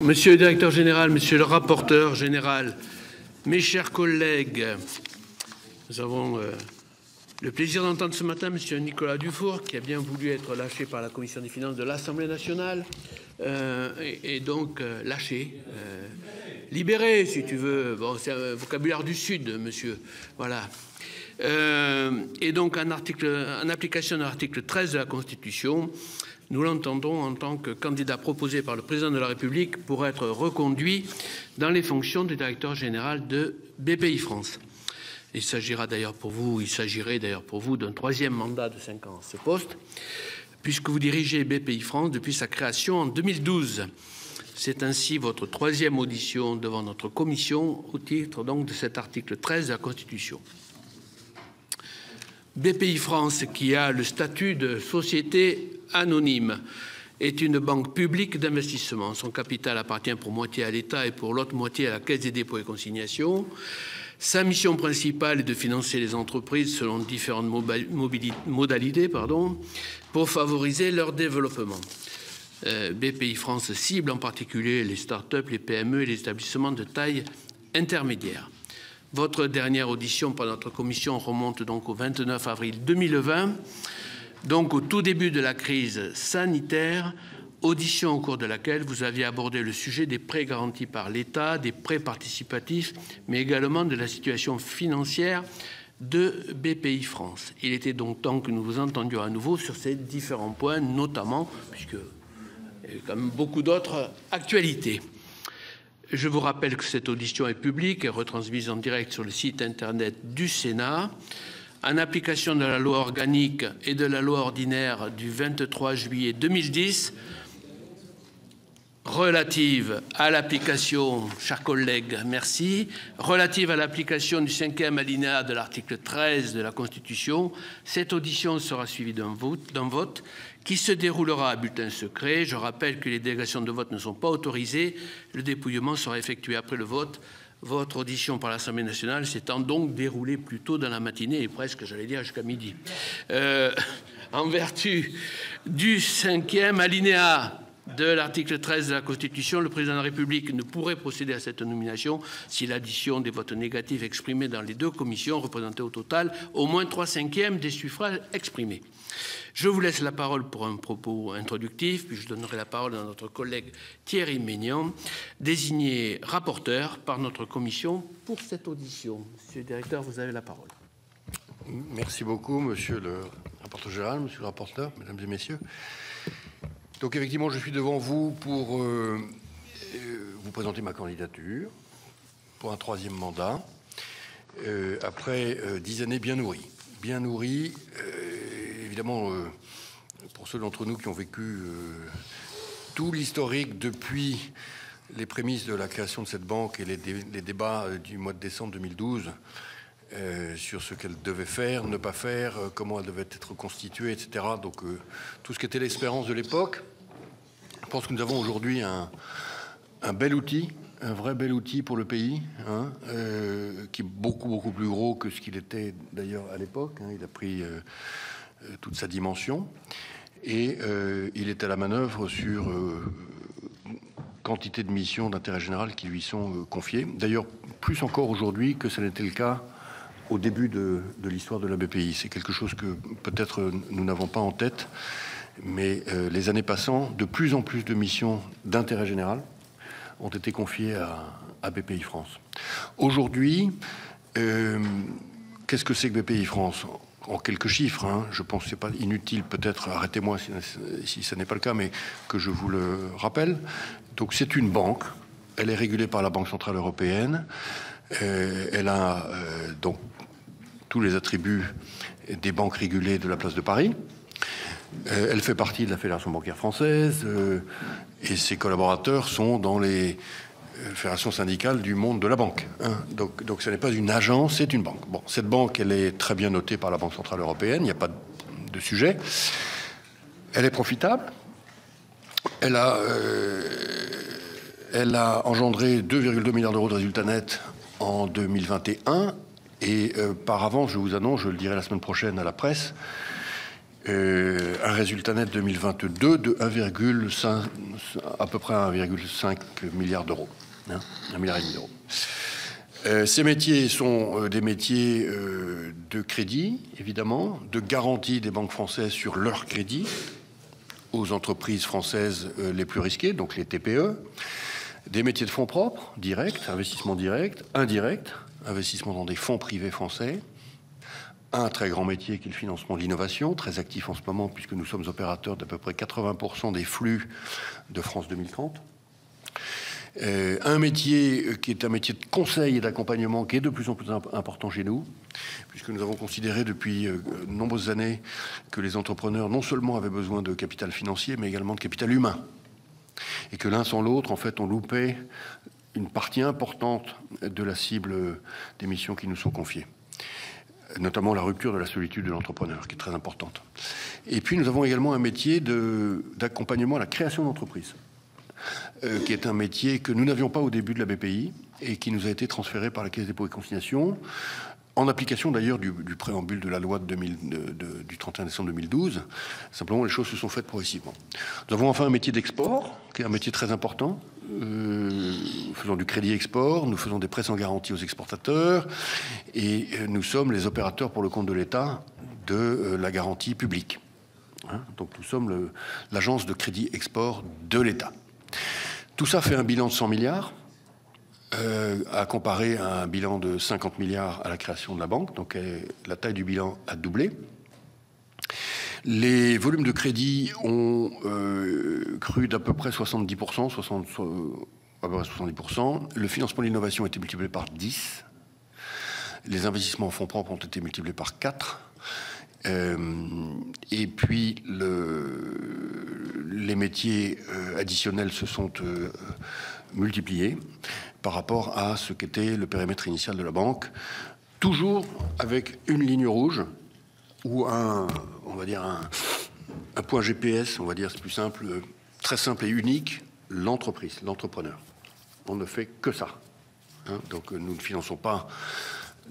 Monsieur le directeur général, monsieur le rapporteur général, mes chers collègues, nous avons le plaisir d'entendre ce matin monsieur Nicolas Dufour, qui a bien voulu être lâché par la Commission des finances de l'Assemblée nationale, et donc lâché, libéré, si tu veux. Bon, c'est un vocabulaire du Sud, monsieur. Voilà. Et donc, en application de l'article 13 de la Constitution, nous l'entendons en tant que candidat proposé par le président de la République pour être reconduit dans les fonctions du directeur général de BPI-France. Il s'agirait d'ailleurs pour vous d'un troisième mandat de 5 ans à ce poste, puisque vous dirigez BPI-France depuis sa création en 2012. C'est ainsi votre troisième audition devant notre commission au titre donc de cet article 13 de la Constitution. BPI-France, qui a le statut de société anonyme, est une banque publique d'investissement. Son capital appartient pour moitié à l'État et pour l'autre moitié à la Caisse des dépôts et consignations. Sa mission principale est de financer les entreprises selon différentes modalités pour favoriser leur développement. BPI-France cible en particulier les start-up, les PME et les établissements de taille intermédiaire. Votre dernière audition par notre commission remonte donc au 29 avril 2020, donc au tout début de la crise sanitaire, audition au cours de laquelle vous aviez abordé le sujet des prêts garantis par l'État, des prêts participatifs, mais également de la situation financière de BPI-France. Il était donc temps que nous vous entendions à nouveau sur ces différents points, notamment, puisqu'il y a quand même beaucoup d'autres actualités. Je vous rappelle que cette audition est publique et retransmise en direct sur le site internet du Sénat. En application de la loi organique et de la loi ordinaire du 23 juillet 2010, relative à l'application, chers collègues, merci, relative à l'application du 5e alinéa de l'article 13 de la Constitution, cette audition sera suivie d'un vote qui se déroulera à bulletin secret. Je rappelle que les délégations de vote ne sont pas autorisées. Le dépouillement sera effectué après le vote. Votre audition par l'Assemblée nationale s'étant donc déroulée plus tôt dans la matinée et presque, j'allais dire, jusqu'à midi. En vertu du 5e alinéa de l'article 13 de la Constitution, le président de la République ne pourrait procéder à cette nomination si l'addition des votes négatifs exprimés dans les deux commissions représentait au total au moins 3/5 des suffrages exprimés. Je vous laisse la parole pour un propos introductif, puis je donnerai la parole à notre collègue Thierry Maignan, désigné rapporteur par notre commission pour cette audition. Monsieur le directeur, vous avez la parole. Merci beaucoup, monsieur le rapporteur général, monsieur le rapporteur, mesdames et messieurs. Donc effectivement, je suis devant vous pour vous présenter ma candidature pour un troisième mandat, après 10 années bien nourries. Bien nourries, évidemment, pour ceux d'entre nous qui ont vécu tout l'historique depuis les prémices de la création de cette banque et les débats du mois de décembre 2012 sur ce qu'elle devait faire, ne pas faire, comment elle devait être constituée, etc. Donc tout ce qui était l'espérance de l'époque. Je pense que nous avons aujourd'hui un bel outil, un vrai bel outil pour le pays, hein, qui est beaucoup plus gros que ce qu'il était d'ailleurs à l'époque. Hein. Il a pris toute sa dimension et il est à la manœuvre sur quantité de missions d'intérêt général qui lui sont confiées. D'ailleurs, plus encore aujourd'hui que ce n'était le cas au début de l'histoire de la BPI. C'est quelque chose que peut-être nous n'avons pas en tête, mais les années passant, de plus en plus de missions d'intérêt général ont été confiées à BPI-France. Aujourd'hui, qu'est-ce que c'est que BPI-France ? En quelques chiffres, hein, je pense que ce n'est pas inutile, peut-être, arrêtez-moi si ce n'est pas le cas, mais que je vous le rappelle. Donc c'est une banque, elle est régulée par la Banque Centrale Européenne, elle a donc tous les attributs des banques régulées de la place de Paris. Elle fait partie de la Fédération bancaire française et ses collaborateurs sont dans les fédérations syndicales du monde de la banque. Hein. Donc ce n'est pas une agence, c'est une banque. Bon, cette banque, elle est très bien notée par la Banque Centrale Européenne, il n'y a pas de sujet. Elle est profitable. Elle a engendré 2,2 milliards d'euros de résultats nets en 2021. Et par avance, je vous annonce, je le dirai la semaine prochaine à la presse, un résultat net 2022 de 1,5, à peu près 1,5 milliard d'euros, 1,5 milliard d'euros. Ces métiers sont des métiers de crédit, évidemment, de garantie des banques françaises sur leur crédit aux entreprises françaises les plus risquées, donc les TPE, des métiers de fonds propres, directs, investissement direct, indirect, investissement dans des fonds privés français, un très grand métier qui est le financement de l'innovation, très actif en ce moment puisque nous sommes opérateurs d'à peu près 80% des flux de France 2030. Un métier qui est un métier de conseil et d'accompagnement qui est de plus en plus important chez nous, puisque nous avons considéré depuis de nombreuses années que les entrepreneurs non seulement avaient besoin de capital financier, mais également de capital humain. Et que l'un sans l'autre, en fait, on loupait une partie importante de la cible des missions qui nous sont confiées, notamment la rupture de la solitude de l'entrepreneur, qui est très importante. Et puis nous avons également un métier d'accompagnement à la création d'entreprises, qui est un métier que nous n'avions pas au début de la BPI et qui nous a été transféré par la Caisse des dépôts et consignations, en application d'ailleurs du préambule de la loi du 31 décembre 2012. Simplement, les choses se sont faites progressivement. Nous avons enfin un métier d'export, qui est un métier très important. Nous faisons du crédit export, nous faisons des prêts sans garantie aux exportateurs et nous sommes les opérateurs pour le compte de l'État de la garantie publique. Donc nous sommes l'agence de crédit export de l'État. Tout ça fait un bilan de 100 milliards, à comparer à un bilan de 50 milliards à la création de la banque. Donc la taille du bilan a doublé. Les volumes de crédit ont cru d'à peu près 70%, 70%. Le financement de l'innovation a été multiplié par 10. Les investissements en fonds propres ont été multipliés par 4. Et puis les métiers additionnels se sont multipliés par rapport à ce qu'était le périmètre initial de la banque, toujours avec une ligne rouge ou on va dire un point GPS, on va dire, c'est plus simple, très simple et unique, l'entreprise, l'entrepreneur. On ne fait que ça. Donc nous ne finançons pas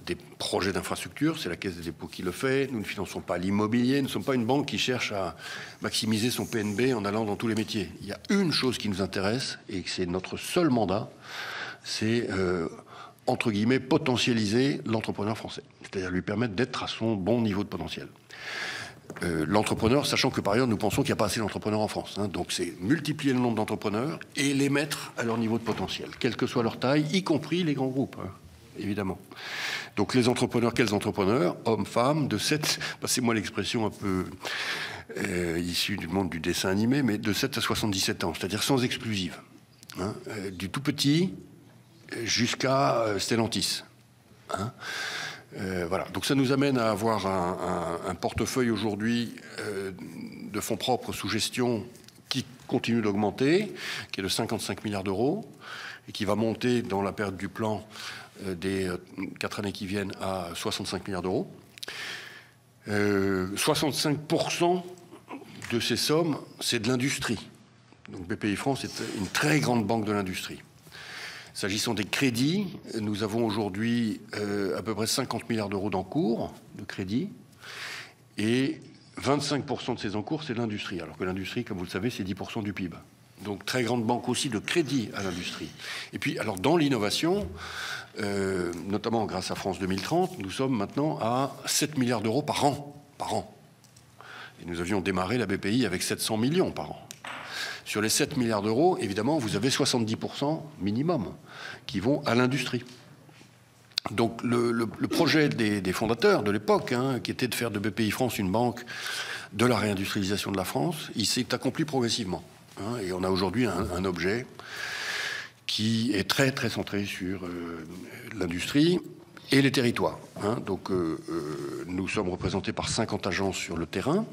des projets d'infrastructure, c'est la Caisse des dépôts qui le fait. Nous ne finançons pas l'immobilier, nous ne sommes pas une banque qui cherche à maximiser son PNB en allant dans tous les métiers. Il y a une chose qui nous intéresse, et c'est notre seul mandat, c'est, entre guillemets, potentialiser l'entrepreneur français. C'est-à-dire lui permettre d'être à son bon niveau de potentiel. L'entrepreneur, sachant que par ailleurs, nous pensons qu'il n'y a pas assez d'entrepreneurs en France. Donc c'est multiplier le nombre d'entrepreneurs et les mettre à leur niveau de potentiel, quelle que soit leur taille, y compris les grands groupes, évidemment. Donc les entrepreneurs, quels entrepreneurs? Hommes, femmes, de 7, passez-moi l'expression un peu issue du monde du dessin animé, mais de 7 à 77 ans, c'est-à-dire sans exclusive. Du tout petit jusqu'à Stellantis. Voilà. Donc ça nous amène à avoir un portefeuille aujourd'hui de fonds propres sous gestion qui continue d'augmenter, qui est de 55 milliards d'euros et qui va monter dans la période du plan des 4 années qui viennent à 65 milliards d'euros. 65% de ces sommes, c'est de l'industrie. Donc BPI France est une très grande banque de l'industrie. S'agissant des crédits, nous avons aujourd'hui à peu près 50 milliards d'euros d'encours de crédit et 25% de ces encours, c'est l'industrie. Alors que l'industrie, comme vous le savez, c'est 10% du PIB. Donc très grande banque aussi de crédit à l'industrie. Et puis, alors dans l'innovation, notamment grâce à France 2030, nous sommes maintenant à 7 milliards d'euros par an. Et nous avions démarré la BPI avec 700 millions par an. Sur les 7 milliards d'euros, évidemment, vous avez 70% minimum qui vont à l'industrie. Donc le projet des fondateurs de l'époque, qui était de faire de BPI France une banque de la réindustrialisation de la France, il s'est accompli progressivement. Et on a aujourd'hui un objet qui est très très centré sur l'industrie et les territoires. Donc nous sommes représentés par 50 agences sur le terrain,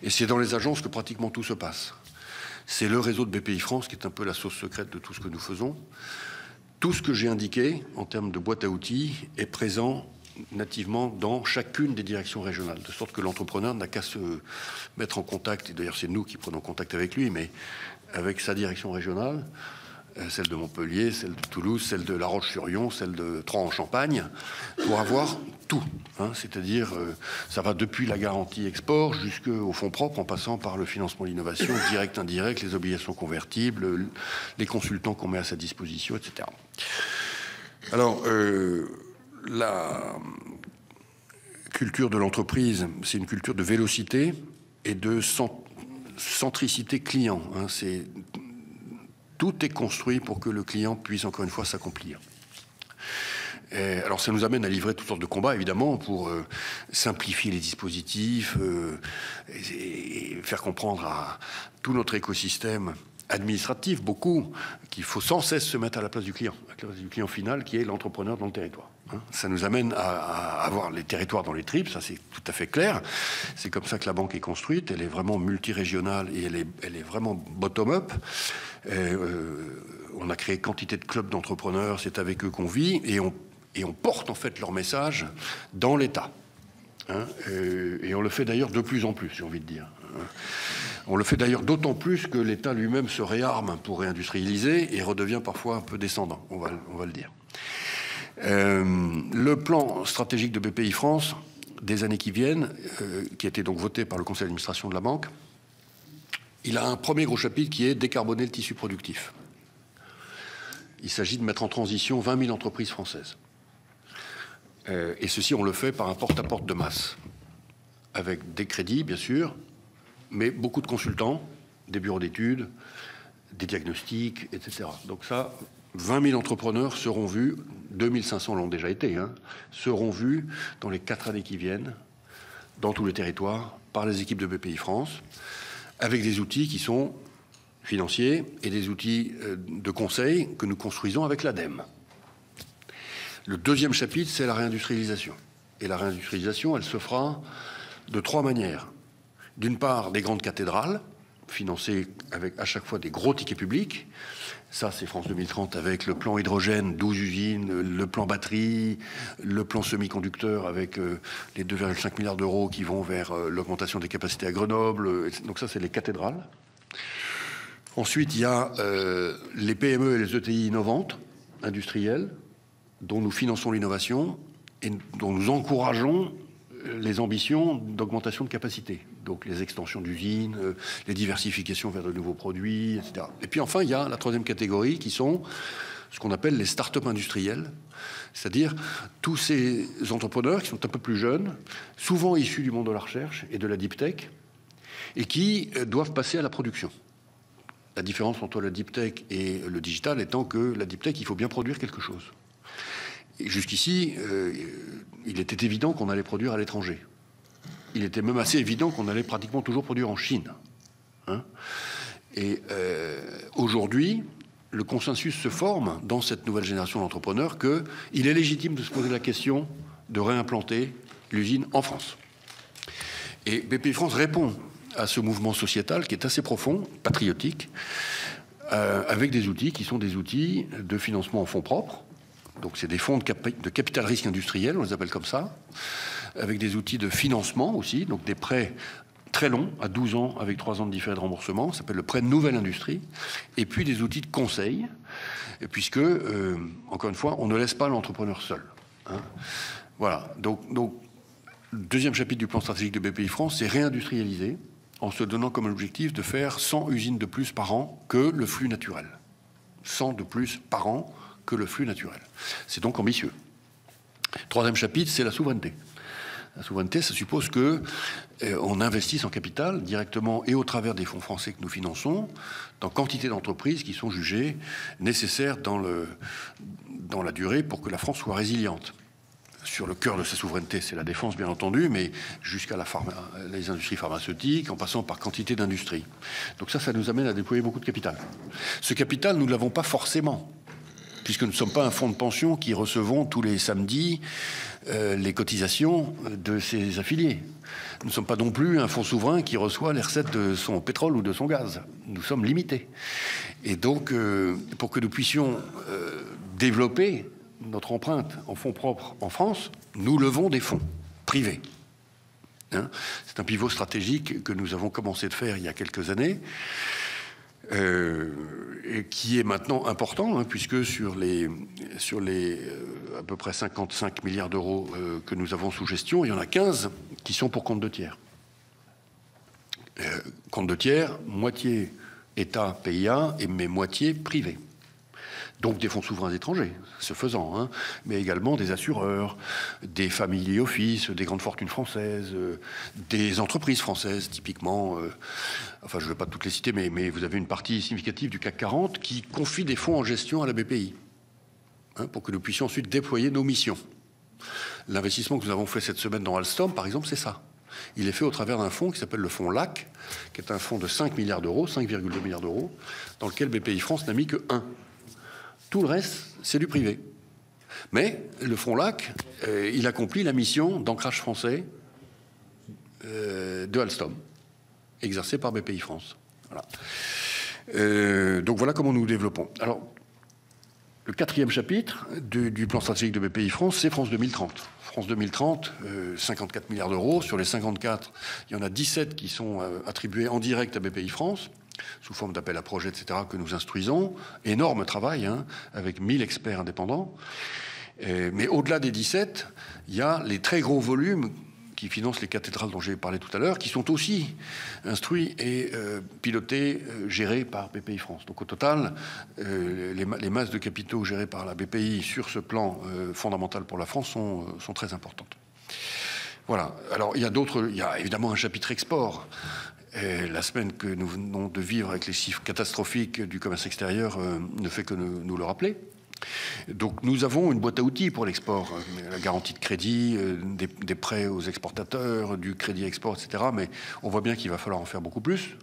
et c'est dans les agences que pratiquement tout se passe. C'est le réseau de BPI France qui est un peu la sauce secrète de tout ce que nous faisons. Tout ce que j'ai indiqué en termes de boîte à outils est présent nativement dans chacune des directions régionales, de sorte que l'entrepreneur n'a qu'à se mettre en contact, et d'ailleurs c'est nous qui prenons contact avec lui, mais avec sa direction régionale, celle de Montpellier, celle de Toulouse, celle de La Roche-sur-Yon, celle de Troyes-en-Champagne, pour avoir tout. Hein, c'est-à-dire, ça va depuis la garantie export jusqu'au fonds propres, en passant par le financement de l'innovation, direct, indirect, les obligations convertibles, les consultants qu'on met à sa disposition, etc. Alors, la culture de l'entreprise, c'est une culture de vélocité et de centricité client. Hein, tout est construit pour que le client puisse, encore une fois, s'accomplir. Alors, ça nous amène à livrer toutes sortes de combats, évidemment, pour simplifier les dispositifs et faire comprendre à tout notre écosystème administratif, beaucoup, qu'il faut sans cesse se mettre à la place du client final, qui est l'entrepreneur dans le territoire. Hein. Ça nous amène à avoir les territoires dans les tripes, ça c'est tout à fait clair. C'est comme ça que la banque est construite, elle est vraiment multirégionale et elle est vraiment bottom-up. On a créé quantité de clubs d'entrepreneurs, c'est avec eux qu'on vit, et on porte en fait leur message dans l'État. Hein, et on le fait d'ailleurs de plus en plus, j'ai envie de dire. On le fait d'ailleurs d'autant plus que l'État lui-même se réarme pour réindustrialiser et redevient parfois un peu descendant, on va le dire. Le plan stratégique de BPI-France des années qui viennent, qui a été donc voté par le conseil d'administration de la banque, il a un premier gros chapitre qui est décarboner le tissu productif. Il s'agit de mettre en transition 20 000 entreprises françaises. Et ceci, on le fait par un porte-à-porte de masse, avec des crédits, bien sûr, mais beaucoup de consultants, des bureaux d'études, des diagnostics, etc. Donc ça, 20 000 entrepreneurs seront vus, 2500 l'ont déjà été, hein, seront vus dans les 4 années qui viennent, dans tous les territoires, par les équipes de BPI France, avec des outils qui sont financiers et des outils de conseil que nous construisons avec l'ADEME. Le deuxième chapitre, c'est la réindustrialisation. Et la réindustrialisation, elle se fera de 3 manières. D'une part, des grandes cathédrales, financées avec à chaque fois des gros tickets publics. Ça, c'est France 2030 avec le plan hydrogène, 12 usines, le plan batterie, le plan semi-conducteur avec les 2,5 milliards d'euros qui vont vers l'augmentation des capacités à Grenoble. Donc ça, c'est les cathédrales. Ensuite, il y a les PME et les ETI innovantes, industrielles, dont nous finançons l'innovation et dont nous encourageons les ambitions d'augmentation de capacité, donc les extensions d'usines, les diversifications vers de nouveaux produits, etc. Et puis enfin, il y a la troisième catégorie qui sont ce qu'on appelle les start-up industriels, c'est-à-dire tous ces entrepreneurs qui sont un peu plus jeunes, souvent issus du monde de la recherche et de la deep tech, et qui doivent passer à la production. La différence entre la deep tech et le digital étant que la deep tech, il faut bien produire quelque chose. Jusqu'ici, il était évident qu'on allait produire à l'étranger. Il était même assez évident qu'on allait pratiquement toujours produire en Chine. Hein, et aujourd'hui, le consensus se forme dans cette nouvelle génération d'entrepreneurs qu'il est légitime de se poser la question de réimplanter l'usine en France. Et BPI France répond à ce mouvement sociétal qui est assez profond, patriotique, avec des outils qui sont des outils de financement en fonds propres. Donc c'est des fonds de capital risque industriel, on les appelle comme ça, avec des outils de financement aussi, donc des prêts très longs, à 12 ans, avec 3 ans de différé de remboursement, ça s'appelle le prêt de nouvelle industrie, et puis des outils de conseil, puisque, encore une fois, on ne laisse pas l'entrepreneur seul. Hein. Voilà, donc, le deuxième chapitre du plan stratégique de BPI France, c'est réindustrialiser, en se donnant comme objectif de faire 100 usines de plus par an que le flux naturel. 100 de plus par an que le flux naturel. C'est donc ambitieux. Troisième chapitre, c'est la souveraineté. La souveraineté, ça suppose que on investisse en capital directement et au travers des fonds français que nous finançons dans quantité d'entreprises qui sont jugées nécessaires dans la durée pour que la France soit résiliente. Sur le cœur de sa souveraineté, c'est la défense, bien entendu, mais jusqu'à les industries pharmaceutiques, en passant par quantité d'industries. Donc ça nous amène à déployer beaucoup de capital. Ce capital, nous ne l'avons pas forcément, puisque nous ne sommes pas un fonds de pension qui recevons tous les samedis les cotisations de ses affiliés. Nous ne sommes pas non plus un fonds souverain qui reçoit les recettes de son pétrole ou de son gaz. Nous sommes limités. Et donc, pour que nous puissions développer notre empreinte en fonds propres en France, nous levons des fonds privés. Hein, c'est un pivot stratégique que nous avons commencé de faire il y a quelques années. et qui est maintenant important, hein, puisque sur les à peu près 55 milliards d'euros que nous avons sous gestion, il y en a 15 qui sont pour compte de tiers. Compte de tiers, moitié État, PIA, mais moitié privé. Donc des fonds souverains étrangers, ce faisant, hein, mais également des assureurs, des family office, des grandes fortunes françaises, des entreprises françaises, typiquement. Enfin, je ne vais pas toutes les citer, mais vous avez une partie significative du CAC 40 qui confie des fonds en gestion à la BPI, hein, pour que nous puissions ensuite déployer nos missions. L'investissement que nous avons fait cette semaine dans Alstom, par exemple, c'est ça. Il est fait au travers d'un fonds qui s'appelle le fonds LAC, qui est un fonds de 5 milliards d'euros, 5,2 milliards d'euros, dans lequel BPI France n'a mis que 1. Tout le reste, c'est du privé. Mais le fonds LAC, il accomplit la mission d'ancrage français de Alstom, exercée par BPI France. Voilà. Donc voilà comment nous développons. Alors, le 4e chapitre du plan stratégique de BPI France, c'est France 2030. France 2030, 54 milliards d'euros. Sur les 54, il y en a 17 qui sont attribués en direct à BPI France, sous forme d'appel à projets, etc., que nous instruisons. Énorme travail, hein, avec 1000 experts indépendants. Mais au-delà des 17, il y a les très gros volumes qui financent les cathédrales dont j'ai parlé tout à l'heure, qui sont aussi instruits et pilotés, gérés par BPI France. Donc au total, les masses de capitaux gérées par la BPI sur ce plan fondamental pour la France sont très importantes. Voilà. Alors il y a évidemment un chapitre export. Et la semaine que nous venons de vivre avec les chiffres catastrophiques du commerce extérieur ne fait que nous le rappeler. Donc nous avons une boîte à outils pour l'export, la garantie de crédit, des prêts aux exportateurs, du crédit export, etc. Mais on voit bien qu'il va falloir en faire beaucoup plus.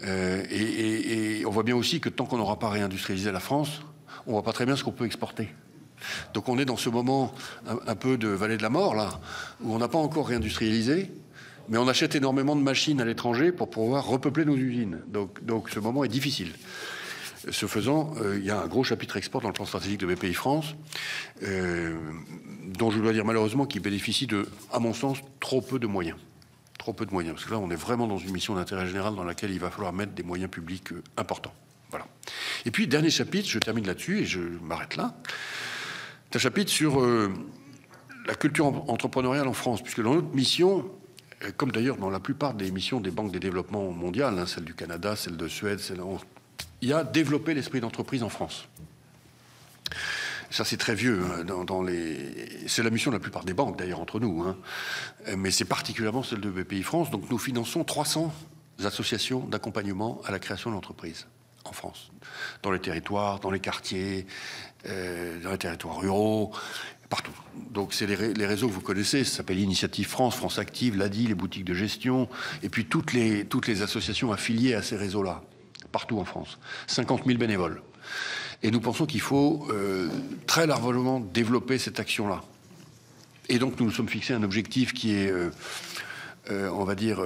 Et on voit bien aussi que tant qu'on n'aura pas réindustrialisé la France, on ne voit pas très bien ce qu'on peut exporter. Donc on est dans ce moment un peu de vallée de la mort, là, où on n'a pas encore réindustrialisé, mais on achète énormément de machines à l'étranger pour pouvoir repeupler nos usines. Donc ce moment est difficile. Ce faisant, il y a un gros chapitre export dans le plan stratégique de BPI France, dont je dois dire malheureusement qu'il bénéficie de, à mon sens, trop peu de moyens. Trop peu de moyens. Parce que là, on est vraiment dans une mission d'intérêt général dans laquelle il va falloir mettre des moyens publics importants. Voilà. Et puis, dernier chapitre, je termine là-dessus et je m'arrête là. C'est un chapitre sur la culture entrepreneuriale en France, puisque dans notre mission, comme d'ailleurs dans la plupart des missions des banques de développement mondiales, hein, celle du Canada, celle de Suède, il y a développé l'esprit d'entreprise en France. Ça, c'est très vieux. Hein, c'est la mission de la plupart des banques, d'ailleurs, entre nous. Hein, mais c'est particulièrement celle de BPI France. Donc, nous finançons 300 associations d'accompagnement à la création de l'entreprise en France. Dans les territoires, dans les quartiers, dans les territoires ruraux, partout. Donc, c'est les réseaux que vous connaissez. Ça s'appelle Initiative France, France Active, l'ADI, les boutiques de gestion, et puis toutes les associations affiliées à ces réseaux-là. Partout en France, 50 000 bénévoles. Et nous pensons qu'il faut très largement développer cette action-là. Et donc nous nous sommes fixés un objectif qui est, on va dire,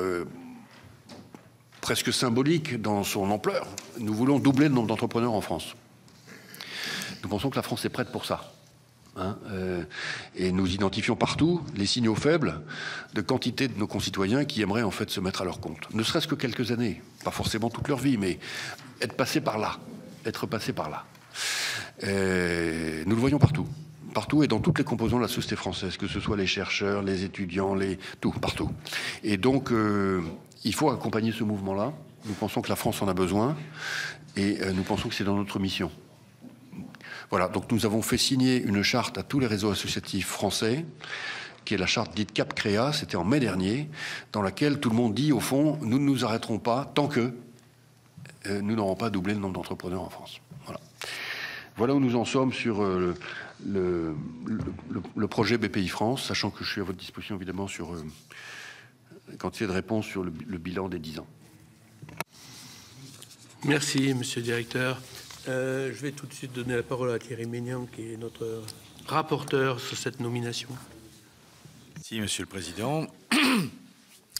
presque symbolique dans son ampleur. Nous voulons doubler le nombre d'entrepreneurs en France. Nous pensons que la France est prête pour ça. Hein, et nous identifions partout les signaux faibles de quantité de nos concitoyens qui aimeraient en fait se mettre à leur compte. Ne serait-ce que quelques années, pas forcément toute leur vie, mais être passé par là, être passé par là. Nous le voyons partout. Partout et dans toutes les composantes de la société française, que ce soit les chercheurs, les étudiants, tout, partout. Et donc, il faut accompagner ce mouvement-là. Nous pensons que la France en a besoin et nous pensons que c'est dans notre mission. Voilà, donc nous avons fait signer une charte à tous les réseaux associatifs français, qui est la charte dite Cap Créa, c'était en mai dernier, dans laquelle tout le monde dit, au fond, nous ne nous arrêterons pas tant que nous n'aurons pas doublé le nombre d'entrepreneurs en France. Voilà. Voilà où nous en sommes sur le projet BPI France, sachant que je suis à votre disposition évidemment sur quantité de réponses sur le bilan des 10 ans. Merci, monsieur le directeur. Je vais tout de suite donner la parole à Thierry Ménian, qui est notre rapporteur sur cette nomination. Merci, monsieur le président.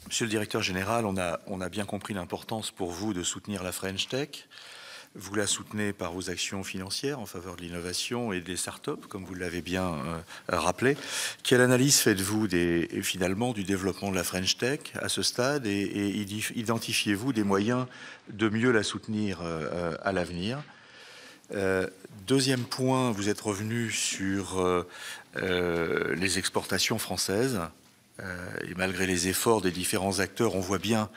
Monsieur le directeur général, on a bien compris l'importance pour vous de soutenir la French Tech. Vous la soutenez par vos actions financières en faveur de l'innovation et des startups, comme vous l'avez bien rappelé. Quelle analyse faites-vous finalement du développement de la French Tech à ce stade et identifiez-vous des moyens de mieux la soutenir à l'avenir? Deuxième point, vous êtes revenu sur les exportations françaises. Et malgré les efforts des différents acteurs, on voit bien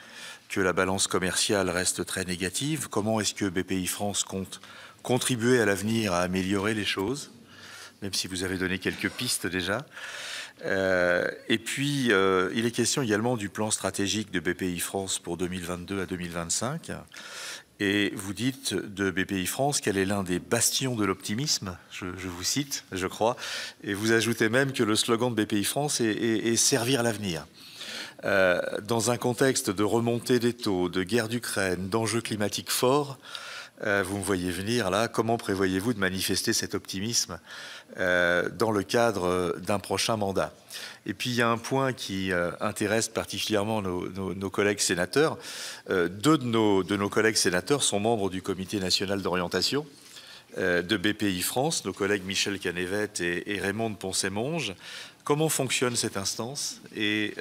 que la balance commerciale reste très négative. Comment est-ce que BPI France compte contribuer à l'avenir à améliorer les choses, même si vous avez donné quelques pistes déjà? Et puis, il est question également du plan stratégique de BPI France pour 2022 à 2025. Et vous dites de BPI France qu'elle est l'un des bastions de l'optimisme, je vous cite, je crois, et vous ajoutez même que le slogan de BPI France est servir l'avenir. Dans un contexte de remontée des taux, de guerre d'Ukraine, d'enjeux climatiques forts, vous me voyez venir là, comment prévoyez-vous de manifester cet optimisme dans le cadre d'un prochain mandat? Et puis il y a un point qui intéresse particulièrement nos collègues sénateurs. Deux de nos collègues sénateurs sont membres du Comité national d'orientation de BPI France, nos collègues Michel Canévet et Raymond Poncet-Monge. Comment fonctionne cette instance et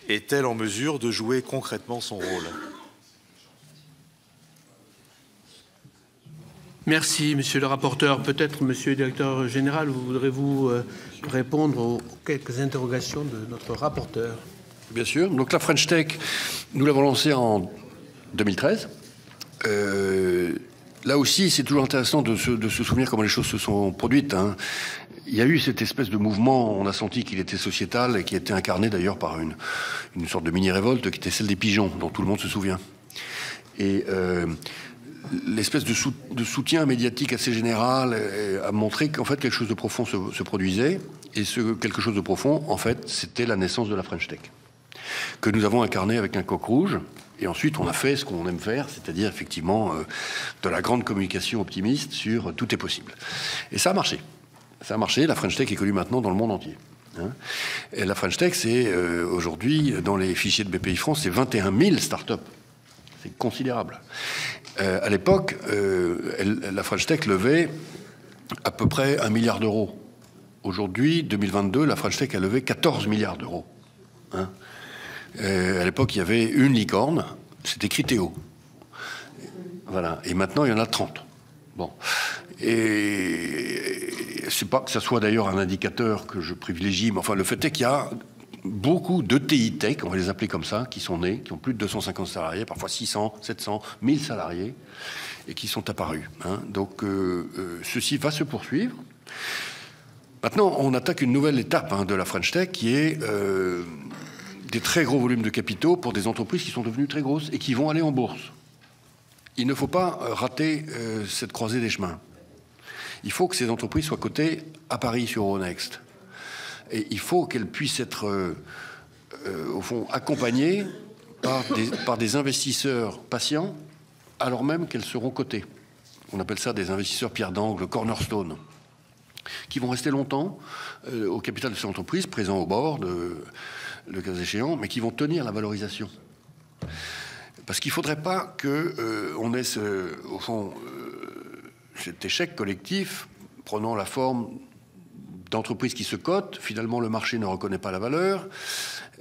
est-elle en mesure de jouer concrètement son rôle? Merci, monsieur le rapporteur. Peut-être, monsieur le directeur général, voudrez-vous répondre aux quelques interrogations de notre rapporteur? Bien sûr. Donc la French Tech, nous l'avons lancée en 2013. Là aussi, c'est toujours intéressant de se souvenir comment les choses se sont produites, hein. Il y a eu cette espèce de mouvement, on a senti qu'il était sociétal et qui était incarné d'ailleurs par une sorte de mini-révolte qui était celle des pigeons, dont tout le monde se souvient. Et l'espèce de soutien médiatique assez général a montré qu'en fait quelque chose de profond se produisait. Et ce quelque chose de profond, en fait, c'était la naissance de la French Tech, que nous avons incarné avec un coq rouge. Et ensuite, on a fait ce qu'on aime faire, c'est-à-dire effectivement de la grande communication optimiste sur tout est possible. Et ça a marché. Ça a marché. La French Tech est connue maintenant dans le monde entier. Hein. Et la French Tech, c'est aujourd'hui, dans les fichiers de BPI France, c'est 21 000 startups. C'est considérable. À l'époque, la French Tech levait à peu près 1 milliard d'euros. Aujourd'hui, 2022, la French Tech a levé 14 milliards d'euros. Hein. À l'époque, il y avait une licorne, c'était Criteo. Voilà. Et maintenant, il y en a 30. Bon. Et c'est pas que ça soit d'ailleurs un indicateur que je privilégie, mais enfin, le fait est qu'il y a beaucoup de TI Tech, on va les appeler comme ça, qui sont nés, qui ont plus de 250 salariés, parfois 600, 700, 1000 salariés, et qui sont apparus. Hein. Donc, ceci va se poursuivre. Maintenant, on attaque une nouvelle étape de la French Tech, qui est des très gros volumes de capitaux pour des entreprises qui sont devenues très grosses et qui vont aller en bourse. Il ne faut pas rater cette croisée des chemins. Il faut que ces entreprises soient cotées à Paris sur Euronext. Et il faut qu'elles puissent être, au fond, accompagnées par des investisseurs patients, alors même qu'elles seront cotées. On appelle ça des investisseurs pierre d'angle, cornerstone, qui vont rester longtemps au capital de ces entreprises, présents au board, le cas échéant, mais qui vont tenir la valorisation. Parce qu'il ne faudrait pas qu'on ait, au fond, cet échec collectif prenant la forme d'entreprises qui se cotent. Finalement, le marché ne reconnaît pas la valeur.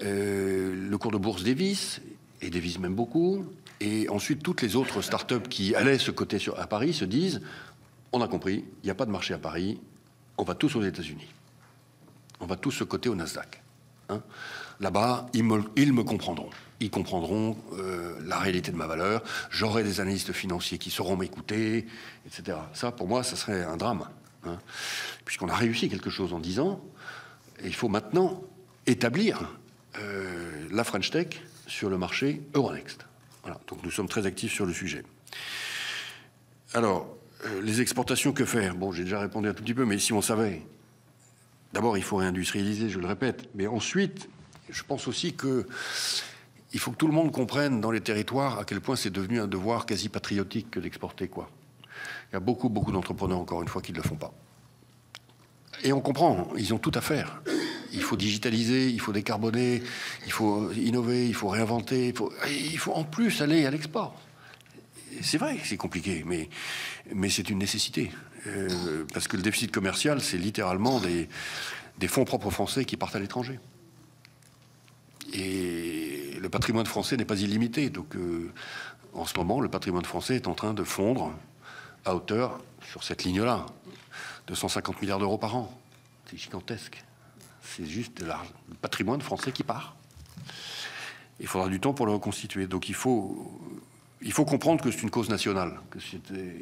Le cours de bourse dévisse, et dévisse même beaucoup. Et ensuite, toutes les autres startups qui allaient se coter à Paris se disent « On a compris, il n'y a pas de marché à Paris, on va tous aux États-Unis. On va tous se coter au Nasdaq. Hein » Là-bas, ils me comprendront. Ils comprendront la réalité de ma valeur. J'aurai des analystes financiers qui sauront m'écouter, etc. Ça, pour moi, ça serait un drame. Hein, puisqu'on a réussi quelque chose en 10 ans. Et il faut maintenant établir la French Tech sur le marché Euronext. Voilà. Donc nous sommes très actifs sur le sujet. Alors, les exportations, que faire? Bon, j'ai déjà répondu un tout petit peu, mais si on savait... D'abord, il faut réindustrialiser, je le répète. Mais ensuite, je pense aussi qu'il faut que tout le monde comprenne dans les territoires à quel point c'est devenu un devoir quasi patriotique que d'exporter, quoi. Il y a beaucoup d'entrepreneurs, encore une fois, qui ne le font pas. Et on comprend, ils ont tout à faire. Il faut digitaliser, il faut décarboner, il faut innover, il faut réinventer, il faut en plus aller à l'export. c'est vrai que c'est compliqué, mais c'est une nécessité. Parce que le déficit commercial, c'est littéralement des fonds propres français qui partent à l'étranger. Et le patrimoine français n'est pas illimité. Donc, en ce moment, le patrimoine français est en train de fondre à hauteur, sur cette ligne-là, de 150 milliards d'euros par an. C'est gigantesque. C'est juste le patrimoine français qui part. Il faudra du temps pour le reconstituer. Donc, il faut comprendre que c'est une cause nationale.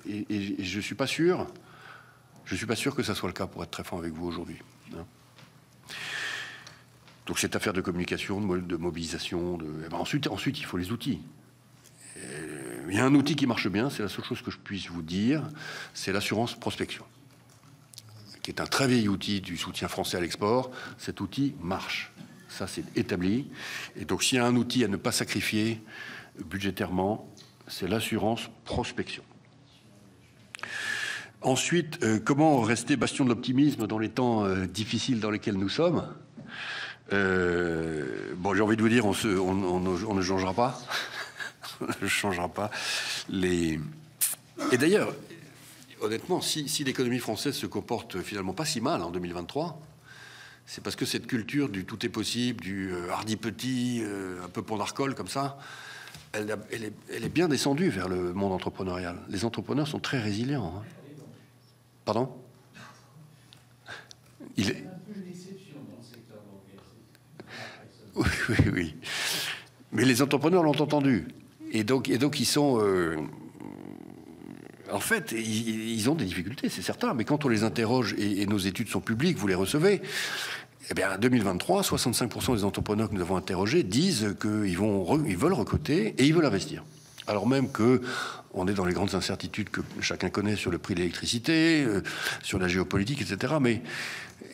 Et je ne suis pas sûr. Je suis pas sûr que ça soit le cas, pour être très franc avec vous aujourd'hui. Donc cette affaire de communication, de mobilisation, ensuite il faut les outils. Il y a un outil qui marche bien, c'est la seule chose que je puisse vous dire, c'est l'assurance prospection, qui est un très vieil outil du soutien français à l'export. Cet outil marche, ça c'est établi. Et donc s'il y a un outil à ne pas sacrifier budgétairement, c'est l'assurance prospection. Ensuite, comment rester bastion de l'optimisme dans les temps difficiles dans lesquels nous sommes? Bon, j'ai envie de vous dire, on ne changera pas. On ne changera pas. Et d'ailleurs, honnêtement, si l'économie française se comporte finalement pas si mal en 2023, c'est parce que cette culture du tout est possible, du hardi petit, un peu pondarcole comme ça, elle est bien descendue vers le monde entrepreneurial. Les entrepreneurs sont très résilients. Hein. Pardon? Il est... Oui. Mais les entrepreneurs l'ont entendu. Et donc ils sont... En fait, ils ont des difficultés, c'est certain. Mais quand on les interroge, et nos études sont publiques, vous les recevez, eh bien, en 2023, 65% des entrepreneurs que nous avons interrogés disent qu'ils veulent recruter et ils veulent investir. Alors même qu'on est dans les grandes incertitudes que chacun connaît sur le prix de l'électricité, sur la géopolitique, etc. Mais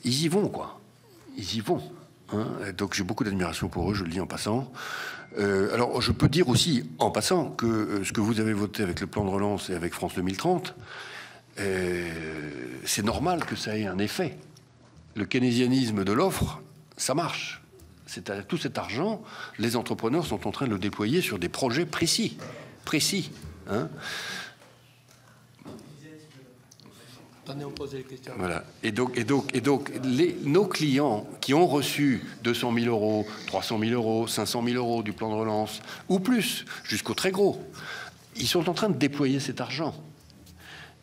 ils y vont, quoi. Ils y vont. Hein. Donc j'ai beaucoup d'admiration pour eux, je le dis en passant. Alors je peux dire aussi, en passant, que ce que vous avez voté avec le plan de relance et avec France 2030, c'est normal que ça ait un effet. Le keynésianisme de l'offre, ça marche. Tout cet argent, les entrepreneurs sont en train de le déployer sur des projets précis. Hein. Voilà. Et donc nos clients qui ont reçu 200 000 euros, 300 000 euros, 500 000 euros du plan de relance, ou plus, jusqu'au très gros, ils sont en train de déployer cet argent.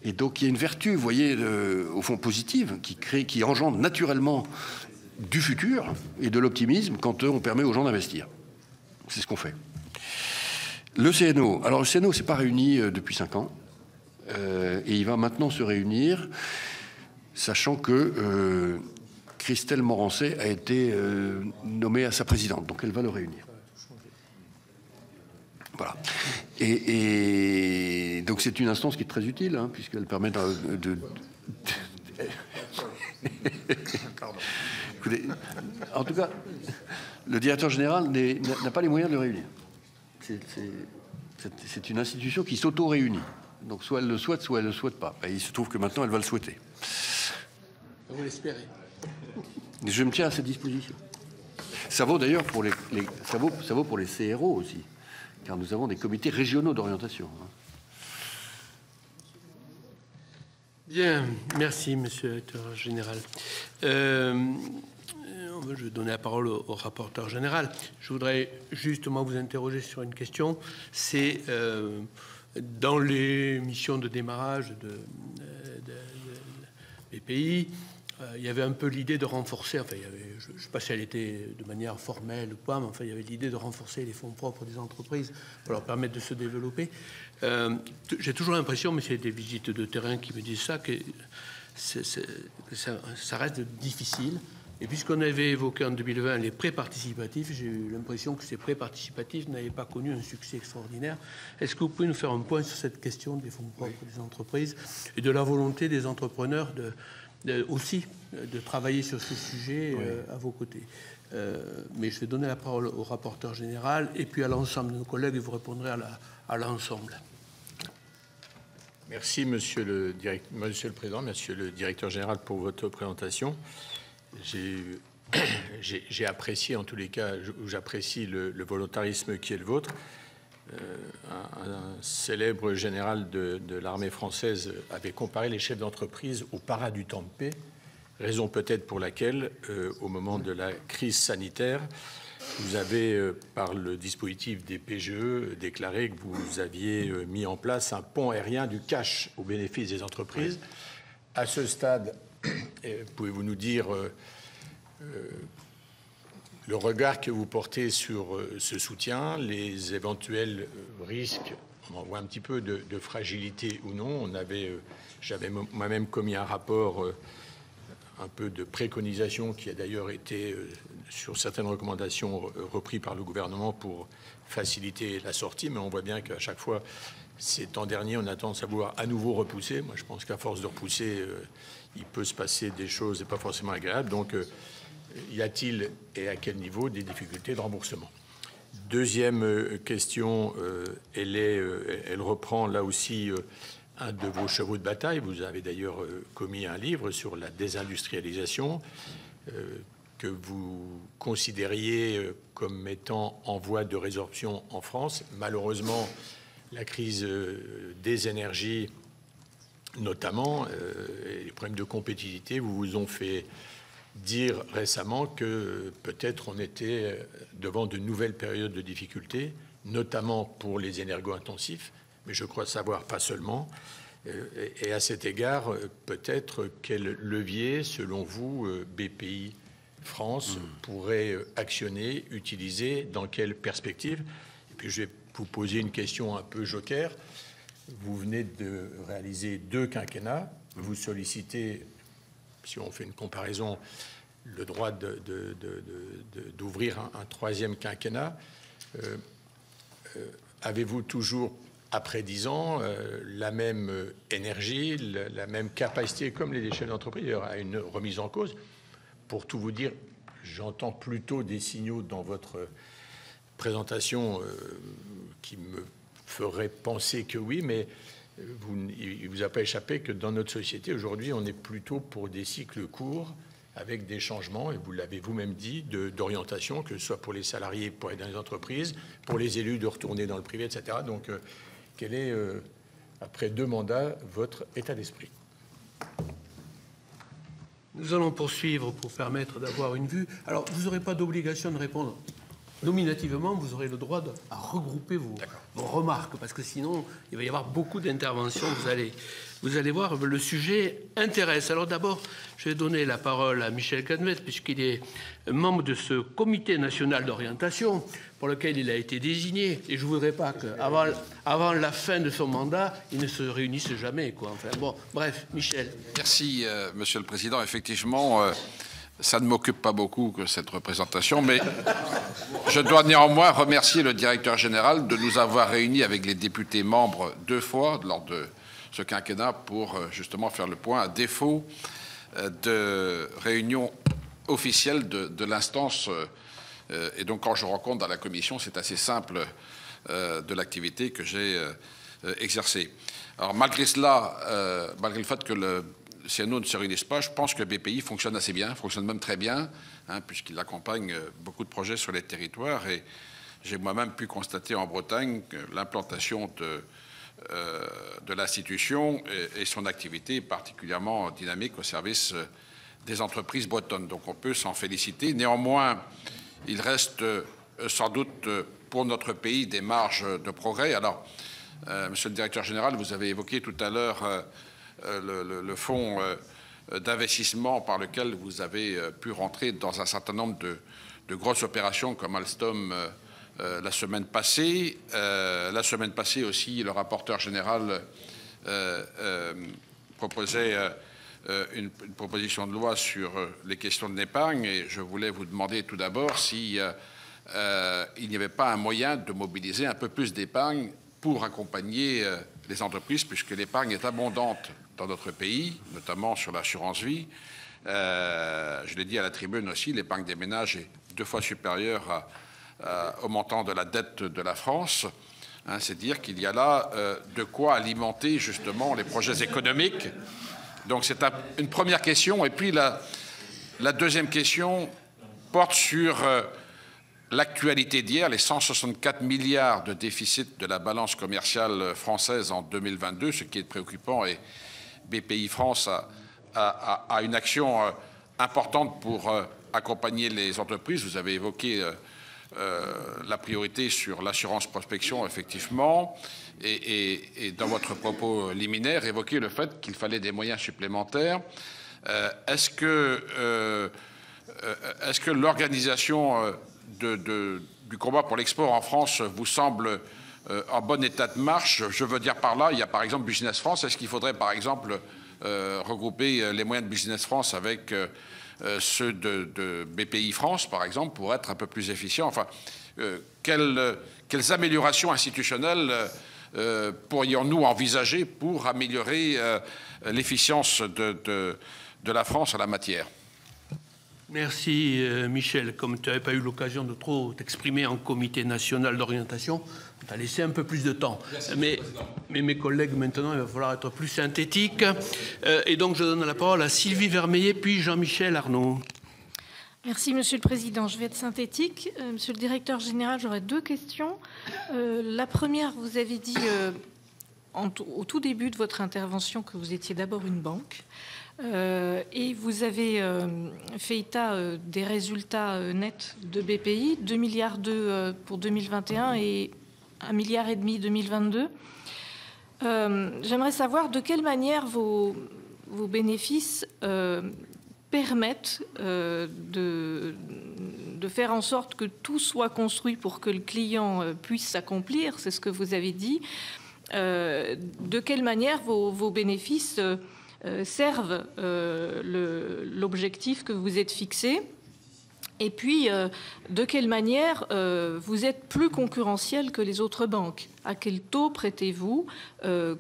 Et donc il y a une vertu, vous voyez, au fond positive, qui engendre naturellement du futur et de l'optimisme quand on permet aux gens d'investir. C'est ce qu'on fait. Le CNO. Alors le CNO ne s'est pas réuni depuis 5 ans. Et il va maintenant se réunir, sachant que Christelle Morancet a été nommée à sa présidente. Donc elle va le réunir. Voilà. Et donc c'est une instance qui est très utile, hein, puisqu'elle permet de... Écoutez, en tout cas, le directeur général n'a pas les moyens de le réunir. C'est une institution qui s'auto-réunit. Donc soit elle le souhaite, soit elle ne le souhaite pas. Et il se trouve que maintenant, elle va le souhaiter. Vous l'espérez. Je me tiens à cette disposition. Ça vaut d'ailleurs pour ça vaut pour les CRO aussi, car nous avons des comités régionaux d'orientation. Bien, merci, monsieur le directeur général. Je vais donner la parole au rapporteur général. Je voudrais justement vous interroger sur une question. C'est dans les missions de démarrage des pays, il y avait un peu l'idée de renforcer, enfin, je ne sais pas si elle était de manière formelle ou pas, mais enfin, il y avait l'idée de renforcer les fonds propres des entreprises pour leur permettre de se développer. J'ai toujours l'impression, mais c'est des visites de terrain qui me disent ça, que ça reste difficile. Et puisqu'on avait évoqué en 2020 les prêts participatifs, j'ai eu l'impression que ces prêts participatifs n'avaient pas connu un succès extraordinaire. Est-ce que vous pouvez nous faire un point sur cette question des fonds propres des entreprises et de la volonté des entrepreneurs aussi de travailler sur ce sujet à vos côtés? Mais je vais donner la parole au rapporteur général et puis à l'ensemble de nos collègues et vous répondrez à l'ensemble. Merci, Monsieur le Président, Monsieur le Directeur général, pour votre présentation. J'ai apprécié, en tous les cas, j'apprécie le volontarisme qui est le vôtre. un célèbre général de l'armée française avait comparé les chefs d'entreprise au paras du temps de paix, raison peut-être pour laquelle, au moment de la crise sanitaire, vous avez, par le dispositif des PGE, déclaré que vous aviez mis en place un pont aérien du cash au bénéfice des entreprises. À ce stade, pouvez-vous nous dire le regard que vous portez sur ce soutien, les éventuels risques, on en voit un petit peu de fragilité ou non. J'avais moi-même commis un rapport un peu de préconisation qui a d'ailleurs été, sur certaines recommandations, repris par le gouvernement pour faciliter la sortie, mais on voit bien qu'à chaque fois, ces temps derniers, on a tendance à vouloir à nouveau repousser. Moi, je pense qu'à force de repousser, il peut se passer des choses et pas forcément agréables. Donc, y a-t-il et à quel niveau des difficultés de remboursement? Deuxième question, elle reprend là aussi un de vos chevaux de bataille. Vous avez d'ailleurs commis un livre sur la désindustrialisation que vous considériez comme étant en voie de résorption en France. Malheureusement, la crise des énergies, notamment, et les problèmes de compétitivité vous ont fait dire récemment que peut-être on était devant de nouvelles périodes de difficultés, notamment pour les énergo-intensifs, mais je crois savoir pas seulement. Et à cet égard, peut-être quel levier, selon vous, BPI France pourrait actionner, utiliser, dans quelle perspective? Et puis je vais vous poser une question un peu joker. Vous venez de réaliser 2 quinquennats. Vous sollicitez, si on fait une comparaison, le droit d'ouvrir un 3e quinquennat. Avez-vous toujours, après 10 ans, la même énergie, la même capacité, comme les chefs d'entreprise, à une remise en cause? Pour tout vous dire, j'entends plutôt des signaux dans votre présentation qui me feraient penser que oui, mais il ne vous a pas échappé que dans notre société, aujourd'hui, on est plutôt pour des cycles courts avec des changements, et vous l'avez vous-même dit, d'orientation, que ce soit pour les salariés, pour être dans les entreprises, pour les élus de retourner dans le privé, etc. Donc, quel est, après 2 mandats, votre état d'esprit? Nous allons poursuivre pour permettre d'avoir une vue. Alors, vous n'aurez pas d'obligation de répondre nominativement, vous aurez le droit à regrouper vos remarques, parce que sinon, il va y avoir beaucoup d'interventions. Vous allez voir, le sujet intéresse. Alors d'abord, je vais donner la parole à Michel Cadmet, puisqu'il est membre de ce comité national d'orientation pour lequel il a été désigné. Et je ne voudrais pas qu'avant la fin de son mandat, il ne se réunisse jamais, quoi. Enfin, bon, bref, Michel. Merci, Monsieur le Président. Effectivement, ça ne m'occupe pas beaucoup que cette représentation, mais je dois néanmoins remercier le directeur général de nous avoir réunis avec les députés membres 2 fois lors de ce quinquennat pour justement faire le point, à défaut de réunion officielle de l'instance. Et donc, quand je rencontre dans la commission, c'est assez simple de l'activité que j'ai exercée. Alors, malgré cela, malgré le fait que le CNO ne se réunisse pas, je pense que BPI fonctionne assez bien, fonctionne même très bien, hein, puisqu'il accompagne beaucoup de projets sur les territoires. Et j'ai moi-même pu constater en Bretagne que l'implantation de l'institution et son activité est particulièrement dynamique au service des entreprises bretonnes. Donc on peut s'en féliciter. Néanmoins, il reste sans doute pour notre pays des marges de progrès. Alors, Monsieur le Directeur Général, vous avez évoqué tout à l'heure le fonds d'investissement par lequel vous avez pu rentrer dans un certain nombre de grosses opérations comme Alstom la semaine passée. La semaine passée aussi, le rapporteur général proposait une proposition de loi sur les questions de l'épargne, et je voulais vous demander tout d'abord si il n'y avait pas un moyen de mobiliser un peu plus d'épargne pour accompagner les entreprises, puisque l'épargne est abondante dans notre pays, notamment sur l'assurance vie. Je l'ai dit à la tribune aussi, l'épargne des ménages est 2 fois supérieure au montant de la dette de la France. Hein, c'est dire qu'il y a là de quoi alimenter justement les projets économiques. Donc c'est une première question. Et puis la deuxième question porte sur l'actualité d'hier, les 164 milliards de déficit de la balance commerciale française en 2022, ce qui est préoccupant, et BPI France a une action importante pour accompagner les entreprises. Vous avez évoqué la priorité sur l'assurance prospection, effectivement, et dans votre propos liminaire, évoqué le fait qu'il fallait des moyens supplémentaires. Est-ce que l'organisation du combat pour l'export en France vous semble en bon état de marche? Je veux dire par là, il y a par exemple Business France. Est-ce qu'il faudrait par exemple regrouper les moyens de Business France avec ceux de BPI France, par exemple, pour être un peu plus efficient? Enfin, quelles améliorations institutionnelles pourrions-nous envisager pour améliorer l'efficience de la France en la matière? Merci Michel. Comme tu n'avais pas eu l'occasion de trop t'exprimer en comité national d'orientation, tu as laissé un peu plus de temps. Mais mes collègues, maintenant, il va falloir être plus synthétique. Et donc, je donne la parole à Sylvie Vermeillet, puis Jean-Michel Arnaud. Merci, Monsieur le Président. Je vais être synthétique. Monsieur le Directeur Général, j'aurais deux questions. La première, vous avez dit au tout début de votre intervention que vous étiez d'abord une banque. Et vous avez fait état des résultats nets de BPI, 2,2 milliards pour 2021 et 1,5 milliard 2022. J'aimerais savoir de quelle manière vos bénéfices permettent de faire en sorte que tout soit construit pour que le client puisse s'accomplir, c'est ce que vous avez dit. De quelle manière vos bénéfices servent l'objectif que vous êtes fixé, et puis de quelle manière vous êtes plus concurrentiel que les autres banques. À quel taux prêtez-vous?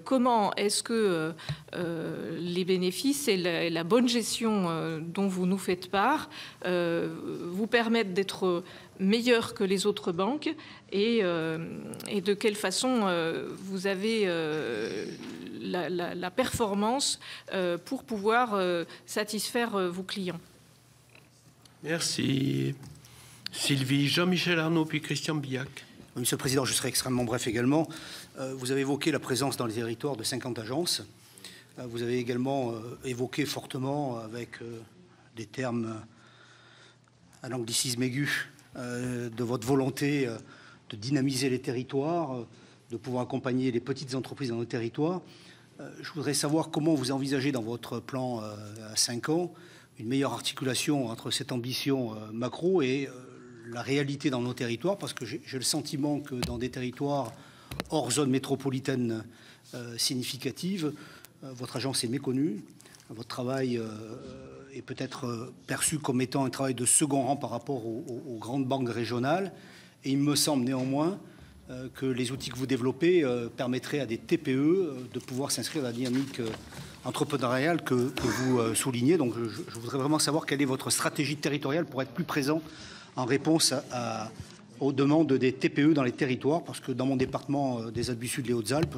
Comment est-ce que les bénéfices et la bonne gestion dont vous nous faites part vous permettent d'être meilleur que les autres banques, et de quelle façon vous avez la performance pour pouvoir satisfaire vos clients. Merci Sylvie. Jean-Michel Arnaud, puis Christian Billac. Monsieur le Président, je serai extrêmement bref également. Vous avez évoqué la présence dans les territoires de 50 agences. Vous avez également évoqué fortement, avec des termes à l'anglicisme aigu, de votre volonté de dynamiser les territoires, de pouvoir accompagner les petites entreprises dans nos territoires. Je voudrais savoir comment vous envisagez dans votre plan à 5 ans une meilleure articulation entre cette ambition macro et la réalité dans nos territoires, parce que j'ai le sentiment que dans des territoires hors zone métropolitaine significative, votre agence est méconnue, votre travail est peut-être perçu comme étant un travail de second rang par rapport aux grandes banques régionales, et il me semble néanmoins que les outils que vous développez permettraient à des TPE de pouvoir s'inscrire dans la dynamique entrepreneuriale que vous soulignez. Donc je voudrais vraiment savoir quelle est votre stratégie territoriale pour être plus présent en réponse aux demandes des TPE dans les territoires, parce que dans mon département des Alpes du Sud, les Hautes-Alpes,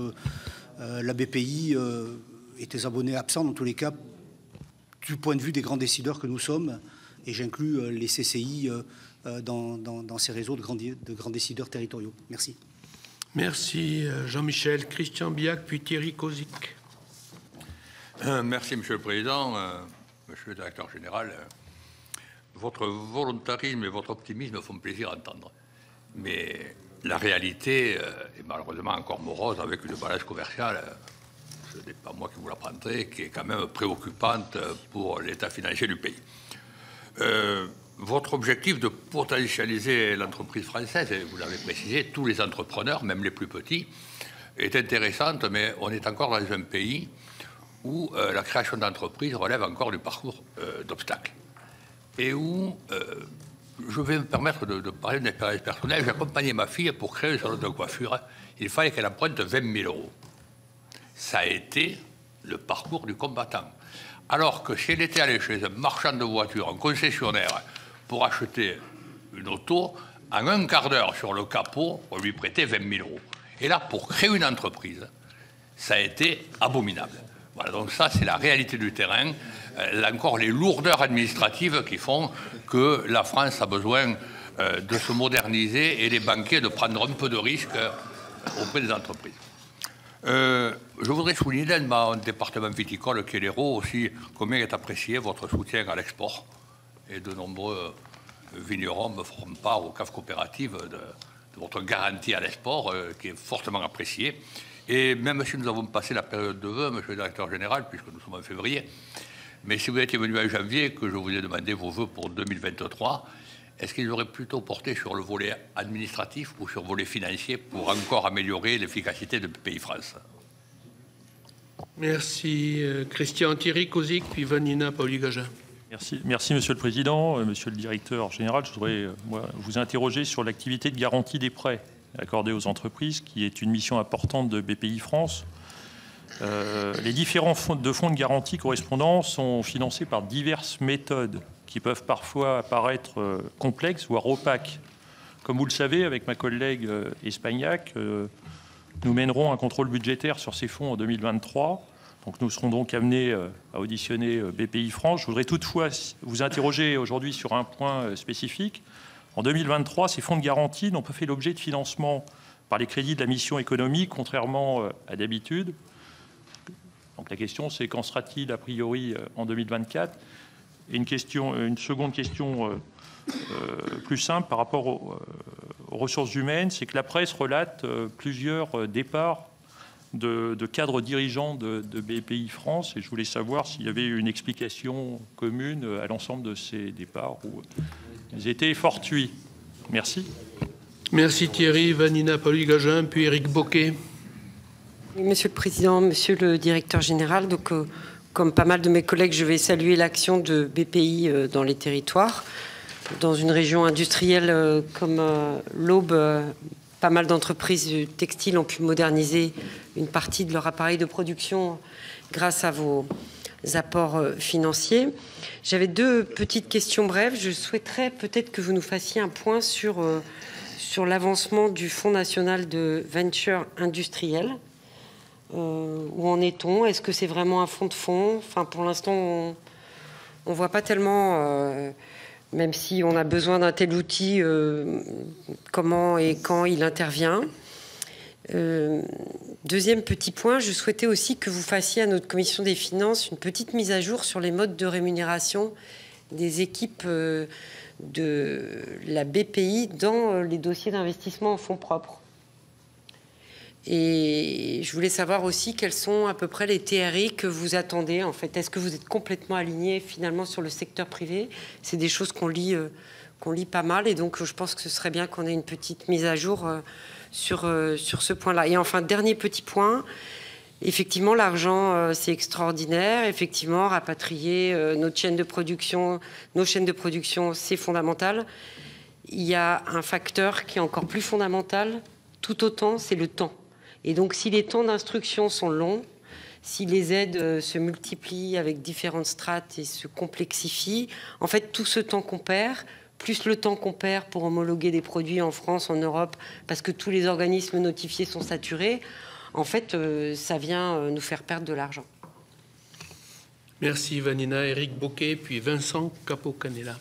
la BPI est des abonnés absents dans tous les cas du point de vue des grands décideurs que nous sommes, et j'inclus les CCI dans ces réseaux de grands décideurs territoriaux. Merci. Merci Jean-Michel. Christian Billac, puis Thierry Kozik. Merci Monsieur le Président. Monsieur le Directeur Général, votre volontarisme et votre optimisme font plaisir à entendre. Mais la réalité est malheureusement encore morose, avec une balance commerciale, ce n'est pas moi qui vous l'apprendrai, qui est quand même préoccupante pour l'état financier du pays. Votre objectif de potentialiser l'entreprise française, et vous l'avez précisé, tous les entrepreneurs, même les plus petits, est intéressante, mais on est encore dans un pays où la création d'entreprises relève encore du parcours d'obstacles. Et où je vais me permettre de parler d'une expérience personnelle. J'ai accompagné ma fille pour créer un salon de coiffure. Il fallait qu'elle emprunte 20 000 €. Ça a été le parcours du combattant. Alors que si elle était allée chez un marchand de voitures, un concessionnaire, pour acheter une auto, en un quart d'heure sur le capot, on lui prêtait 20 000 €. Et là, pour créer une entreprise, ça a été abominable. Voilà, donc ça, c'est la réalité du terrain. Là encore, les lourdeurs administratives qui font que la France a besoin de se moderniser et les banquiers de prendre un peu de risques auprès des entreprises. Je voudrais souligner dans mon département viticole qui est l'Hérault aussi combien est apprécié votre soutien à l'export. Et de nombreux vignerons me feront part aux caves coopératives de votre garantie à l'export qui est fortement appréciée. Et même si nous avons passé la période de vœux, monsieur le directeur général, puisque nous sommes en février, mais si vous étiez venu en janvier et que je vous ai demandé vos vœux pour 2023, est-ce qu'ils auraient plutôt porté sur le volet administratif ou sur le volet financier pour encore améliorer l'efficacité de BPI France? Merci. Christian Thierry Kozik, puis Vanina Paoli-Gagin. Merci, Monsieur le Président. Monsieur le Directeur Général, je voudrais vous interroger sur l'activité de garantie des prêts accordés aux entreprises, qui est une mission importante de BPI France. Les différents fonds de garantie correspondants sont financés par diverses méthodes qui peuvent parfois apparaître complexes, voire opaques. Comme vous le savez, avec ma collègue Espagnac, nous mènerons un contrôle budgétaire sur ces fonds en 2023. Donc nous serons donc amenés à auditionner BPI France. Je voudrais toutefois vous interroger aujourd'hui sur un point spécifique. En 2023, ces fonds de garantie n'ont pas fait l'objet de financement par les crédits de la mission économique, contrairement à d'habitude. Donc la question, c'est qu'en sera-t-il a priori en 2024 ? Et une seconde question plus simple par rapport aux ressources humaines, c'est que la presse relate plusieurs départs de cadres dirigeants de BPI France, et je voulais savoir s'il y avait une explication commune à l'ensemble de ces départs où ils étaient fortuits. Merci. Merci Thierry. Vanina Paoli-Gagin, puis Éric Bocquet. Monsieur le Président, Monsieur le Directeur Général, donc, comme pas mal de mes collègues, je vais saluer l'action de BPI dans les territoires. Dans une région industrielle comme l'Aube, pas mal d'entreprises textiles ont pu moderniser une partie de leur appareil de production grâce à vos apports financiers. J'avais deux petites questions brèves. Je souhaiterais peut-être que vous nous fassiez un point sur l'avancement du Fonds national de venture industrielle. Où en est-on? Est-ce que c'est vraiment un fonds de fonds? Enfin, pour l'instant, on ne voit pas tellement, même si on a besoin d'un tel outil, comment et quand il intervient. Deuxième petit point, je souhaitais aussi que vous fassiez à notre commission des finances une petite mise à jour sur les modes de rémunération des équipes de la BPI dans les dossiers d'investissement en fonds propres. Et je voulais savoir aussi quels sont à peu près les TRI que vous attendez. En fait, est-ce que vous êtes complètement aligné finalement sur le secteur privé? C'est des choses qu'on lit pas mal, et donc je pense que ce serait bien qu'on ait une petite mise à jour sur ce point-là. Et enfin, dernier petit point. Effectivement, l'argent, c'est extraordinaire. Effectivement, rapatrier nos chaînes de production, c'est fondamental. Il y a un facteur qui est encore plus fondamental, tout autant, c'est le temps. Et donc, si les temps d'instruction sont longs, si les aides se multiplient avec différentes strates et se complexifient, en fait, tout ce temps qu'on perd, plus le temps qu'on perd pour homologuer des produits en France, en Europe, parce que tous les organismes notifiés sont saturés, en fait, ça vient nous faire perdre de l'argent. Merci Vanina. Éric Bocquet, puis Vincent Capo-Canella.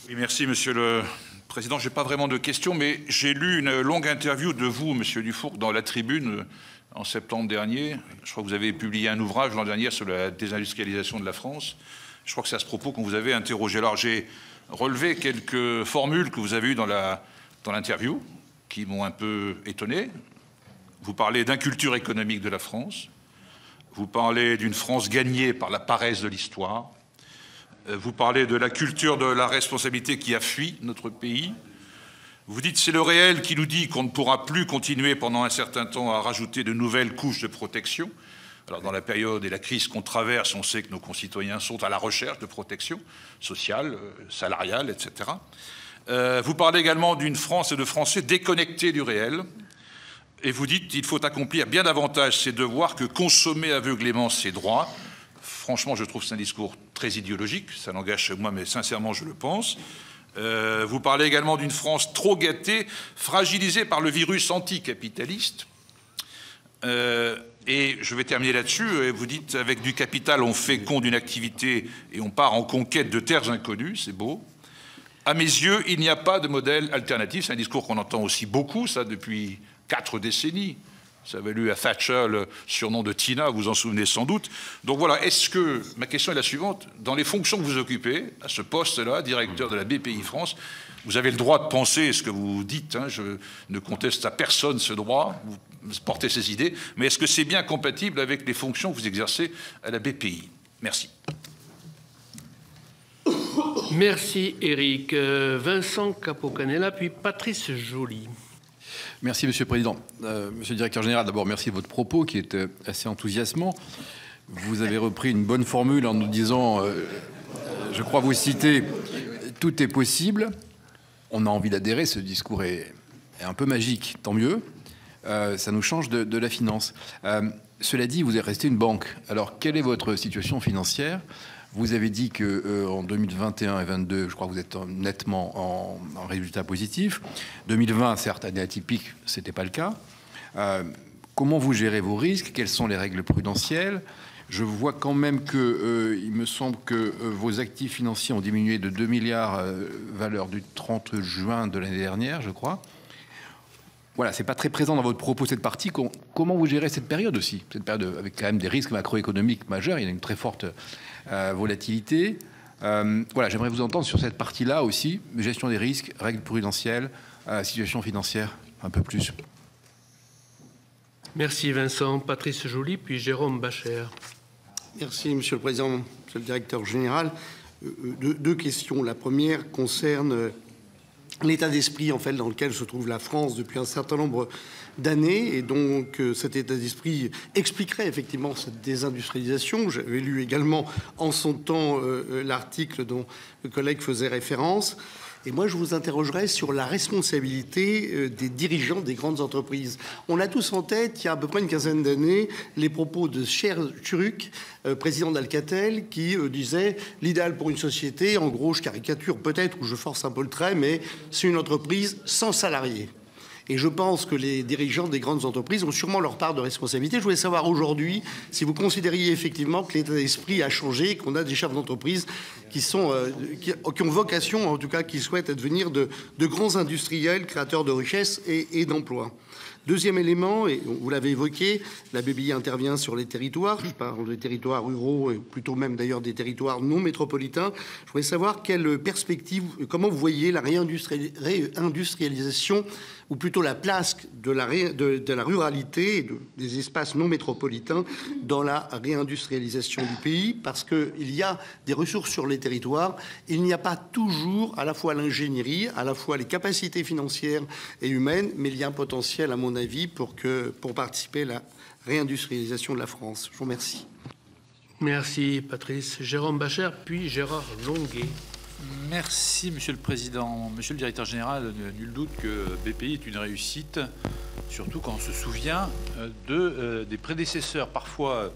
Oui, merci Monsieur le Président, je n'ai pas vraiment de questions, mais j'ai lu une longue interview de vous, Monsieur Dufourcq, dans La Tribune en septembre dernier. Je crois que vous avez publié un ouvrage l'an dernier sur la désindustrialisation de la France. Je crois que c'est à ce propos qu'on vous avait interrogé. Alors j'ai relevé quelques formules que vous avez eues dans l'interview, qui m'ont un peu étonné. Vous parlez d'inculture économique de la France. Vous parlez d'une France gagnée par la paresse de l'histoire. Vous parlez de la culture de la responsabilité qui a fui notre pays. Vous dites que c'est le réel qui nous dit qu'on ne pourra plus continuer pendant un certain temps à rajouter de nouvelles couches de protection. Alors dans la période et la crise qu'on traverse, on sait que nos concitoyens sont à la recherche de protection sociale, salariale, etc. Vous parlez également d'une France et de Français déconnectés du réel. Et vous dites qu'il faut accomplir bien davantage ses devoirs que consommer aveuglément ses droits. Franchement, je trouve que c'est un discours très idéologique, ça n'engage que moi, mais sincèrement, je le pense. Vous parlez également d'une France trop gâtée, fragilisée par le virus anticapitaliste. Et je vais terminer là-dessus. Vous dites, avec du capital, on fait compte d'une activité et on part en conquête de terres inconnues, c'est beau. À mes yeux, il n'y a pas de modèle alternatif. C'est un discours qu'on entend aussi beaucoup, ça, depuis 4 décennies. Ça avait lu à Thatcher le surnom de Tina, vous vous en souvenez sans doute. Donc voilà, est-ce que, ma question est la suivante, dans les fonctions que vous occupez, à ce poste-là, directeur de la BPI France, vous avez le droit de penser ce que vous dites, hein, je ne conteste à personne ce droit, vous portez ces idées, mais est-ce que c'est bien compatible avec les fonctions que vous exercez à la BPI? Merci. Merci Éric. Vincent Capo-Canella, puis Patrice Joly. Merci Monsieur le Président. Monsieur le Directeur Général, d'abord merci de votre propos qui est assez enthousiasmant. Vous avez repris une bonne formule en nous disant, je crois vous citer, « Tout est possible ». On a envie d'adhérer, ce discours est un peu magique, tant mieux. Ça nous change de la finance. Cela dit, vous êtes resté une banque. Alors, quelle est votre situation financière? Vous avez dit qu'en 2021 et 2022, je crois que vous êtes nettement en résultat positif. 2020, certes, année atypique, ce n'était pas le cas. Comment vous gérez vos risques? Quelles sont les règles prudentielles? Je vois quand même il me semble que vos actifs financiers ont diminué de 2 milliards, valeur du 30 juin de l'année dernière, je crois. Voilà, c'est pas très présent dans votre propos, cette partie. Comment vous gérez cette période aussi? Cette période avec quand même des risques macroéconomiques majeurs, il y a une très forte volatilité. Voilà, j'aimerais vous entendre sur cette partie-là aussi, gestion des risques, règles prudentielles, situation financière, un peu plus. Merci Vincent. Patrice Joly, puis Jérôme Bacher. Merci Monsieur le Président, Monsieur le Directeur Général. Deux questions. La première concerne l'état d'esprit en fait dans lequel se trouve la France depuis un certain nombre d'années, et donc cet état d'esprit expliquerait effectivement cette désindustrialisation. J'avais lu également en son temps l'article dont le collègue faisait référence. Et moi, je vous interrogerai sur la responsabilité des dirigeants des grandes entreprises. On a tous en tête, il y a à peu près une quinzaine d'années, les propos de Cher Turuk, président d'Alcatel, qui disait « l'idéal pour une société, en gros, je caricature peut-être, ou je force un peu le trait, mais c'est une entreprise sans salariés ». Et je pense que les dirigeants des grandes entreprises ont sûrement leur part de responsabilité. Je voulais savoir aujourd'hui si vous considériez effectivement que l'état d'esprit a changé, qu'on a des chefs d'entreprise qui ont vocation, en tout cas, qui souhaitent devenir de grands industriels, créateurs de richesses et d'emplois. Deuxième élément, et vous l'avez évoqué, la BPI intervient sur les territoires. Je parle des territoires ruraux et plutôt même d'ailleurs des territoires non métropolitains. Je voudrais savoir quelle perspective, comment vous voyez la réindustrialisation ou plutôt la place de la ruralité et des espaces non métropolitains dans la réindustrialisation du pays, parce qu'il y a des ressources sur les territoires. Il n'y a pas toujours à la fois l'ingénierie, à la fois les capacités financières et humaines, mais il y a un potentiel, à mon avis, pour participer à la réindustrialisation de la France. Je vous remercie. Merci Patrice. Jérôme Bacher, puis Gérard Longuet. Merci Monsieur le Président. Monsieur le Directeur Général, nul doute que BPI est une réussite, surtout quand on se souvient des prédécesseurs parfois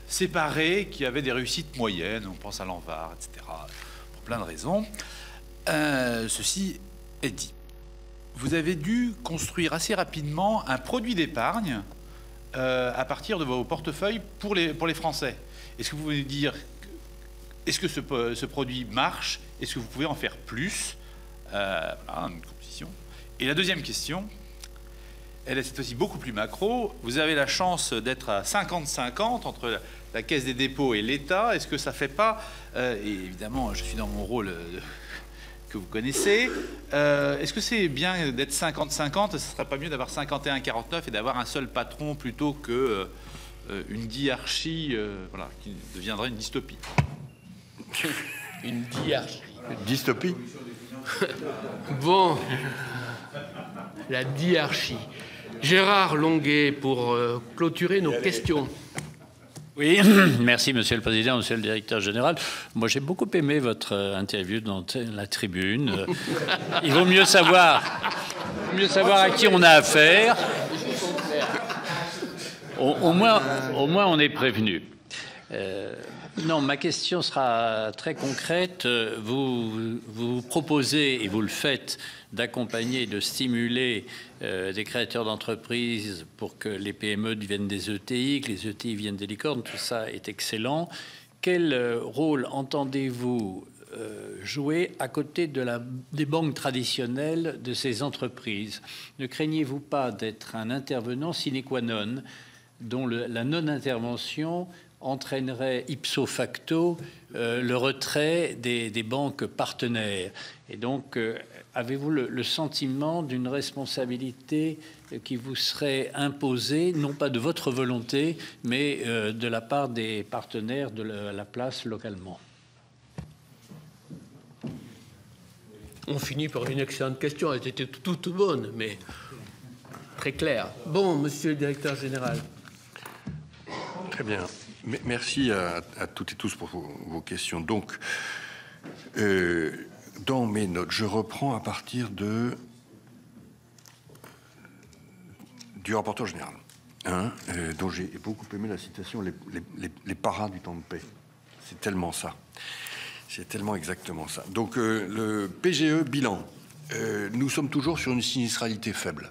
séparés qui avaient des réussites moyennes. On pense à Lanvard, etc. Pour plein de raisons. Ceci est dit. Vous avez dû construire assez rapidement un produit d'épargne à partir de vos portefeuilles pour les Français. Est-ce que vous pouvez nous dire, est-ce que ce produit marche? Est-ce que vous pouvez en faire plus? Voilà, une composition. Et la deuxième question, elle est cette fois-ci beaucoup plus macro. Vous avez la chance d'être à 50-50 entre la Caisse des dépôts et l'État. Est-ce que ça ne fait pas, et évidemment, je suis dans mon rôle que vous connaissez, est-ce que c'est bien d'être 50-50? Ce ne serait pas mieux d'avoir 51-49 et d'avoir un seul patron plutôt que une diarchie voilà, qui deviendrait une dystopie? Une diarchie. Dystopie. Bon, la diarchie. Gérard Longuet, pour clôturer nos questions. Oui, merci Monsieur le Président, Monsieur le Directeur Général. Moi, j'ai beaucoup aimé votre interview dans la tribune. Il vaut mieux savoir à qui on a affaire. Au moins, on est prévenu. Non, ma question sera très concrète. Vous proposez, et vous le faites, d'accompagner et de stimuler des créateurs d'entreprises pour que les PME deviennent des ETI, que les ETI viennent des licornes. Tout ça est excellent. Quel rôle entendez-vous jouer à côté des banques traditionnelles de ces entreprises. Ne craignez-vous pas d'être un intervenant sine qua non, dont la non-intervention entraînerait ipso facto le retrait des banques partenaires? Et donc, avez-vous le sentiment d'une responsabilité qui vous serait imposée, non pas de votre volonté, mais de la part des partenaires de la place localement? On finit par une excellente question. Elles étaient toutes bonnes, mais très claires. Bon, monsieur le directeur général. Très bien. Merci à toutes et tous pour vos questions. Donc, dans mes notes, je reprends à partir du rapporteur général, dont j'ai beaucoup aimé la citation, les paras du temps de paix. C'est tellement ça. C'est tellement exactement ça. Donc, le PGE bilan. Nous sommes toujours sur une sinistralité faible.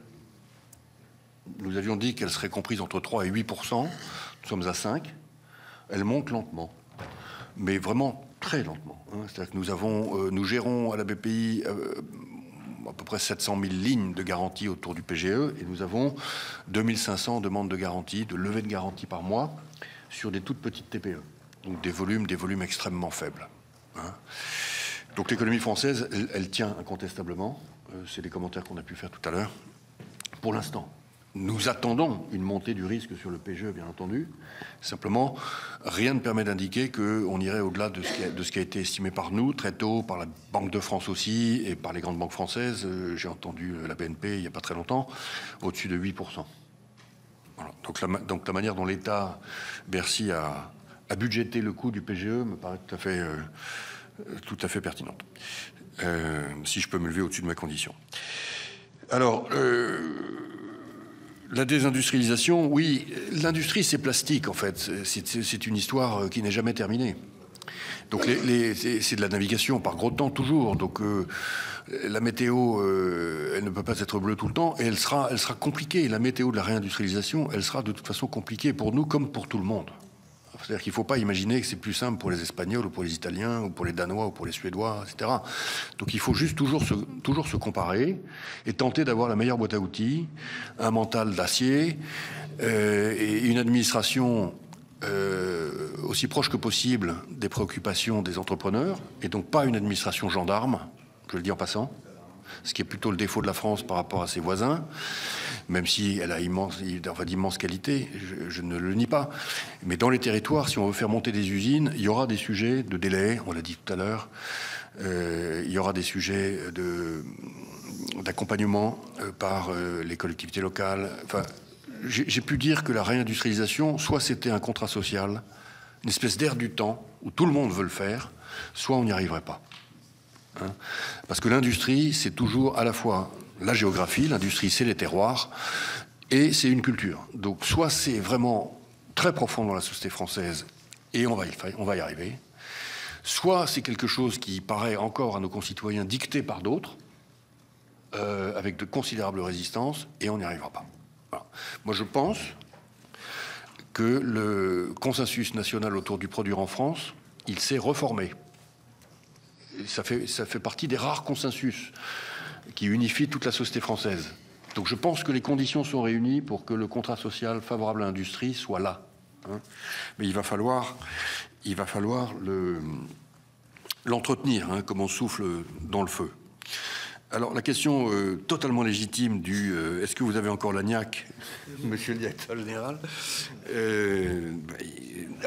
Nous avions dit qu'elle serait comprise entre 3 et 8%. Nous sommes à 5%. Elle monte lentement, mais vraiment très lentement. C'est-à-dire que nous gérons à la BPI à peu près 700 000 lignes de garantie autour du PGE et nous avons 2500 demandes de garantie, de levée de garantie par mois sur des toutes petites TPE. Donc des volumes extrêmement faibles. Donc l'économie française, elle tient incontestablement. C'est les commentaires qu'on a pu faire tout à l'heure. Pour l'instant. Nous attendons une montée du risque sur le PGE, bien entendu. Simplement, rien ne permet d'indiquer qu'on irait au-delà de ce qui a été estimé par nous, très tôt, par la Banque de France aussi, et par les grandes banques françaises. J'ai entendu la BNP il n'y a pas très longtemps, au-dessus de 8%. Voilà. Donc la manière dont l'État, Bercy, a budgété le coût du PGE me paraît tout à fait pertinente. Si je peux me lever au-dessus de ma condition. Alors... la désindustrialisation, oui, l'industrie c'est plastique en fait, c'est une histoire qui n'est jamais terminée. Donc c'est de la navigation par gros temps toujours, donc la météo, elle ne peut pas être bleue tout le temps et elle sera compliquée. La météo de la réindustrialisation, elle sera de toute façon compliquée pour nous comme pour tout le monde. C'est-à-dire qu'il ne faut pas imaginer que c'est plus simple pour les Espagnols ou pour les Italiens ou pour les Danois ou pour les Suédois, etc. Donc il faut juste toujours se comparer et tenter d'avoir la meilleure boîte à outils, un mental d'acier et une administration aussi proche que possible des préoccupations des entrepreneurs et donc pas une administration gendarme, je le dis en passant, ce qui est plutôt le défaut de la France par rapport à ses voisins. Même si elle a d'immenses qualités, je ne le nie pas. Mais dans les territoires, si on veut faire monter des usines, il y aura des sujets de délai, on l'a dit tout à l'heure, il y aura des sujets d'accompagnement par les collectivités locales. Enfin, j'ai pu dire que la réindustrialisation, soit c'était un contrat social, une espèce d'air du temps, où tout le monde veut le faire, soit on n'y arriverait pas. Parce que l'industrie, c'est toujours à la fois la géographie, l'industrie c'est les terroirs, et c'est une culture. Donc soit c'est vraiment très profond dans la société française, et on va y arriver, soit c'est quelque chose qui paraît encore à nos concitoyens dicté par d'autres, avec de considérables résistances, et on n'y arrivera pas. Voilà. Moi je pense que le consensus national autour du produire en France, il s'est reformé. Ça fait partie des rares consensus qui unifient toute la société française. Donc je pense que les conditions sont réunies pour que le contrat social favorable à l'industrie soit là. Mais il va falloir l'entretenir, comme on souffle dans le feu. Alors la question totalement légitime du est-ce que vous avez encore l'agnac, monsieur le directeur général,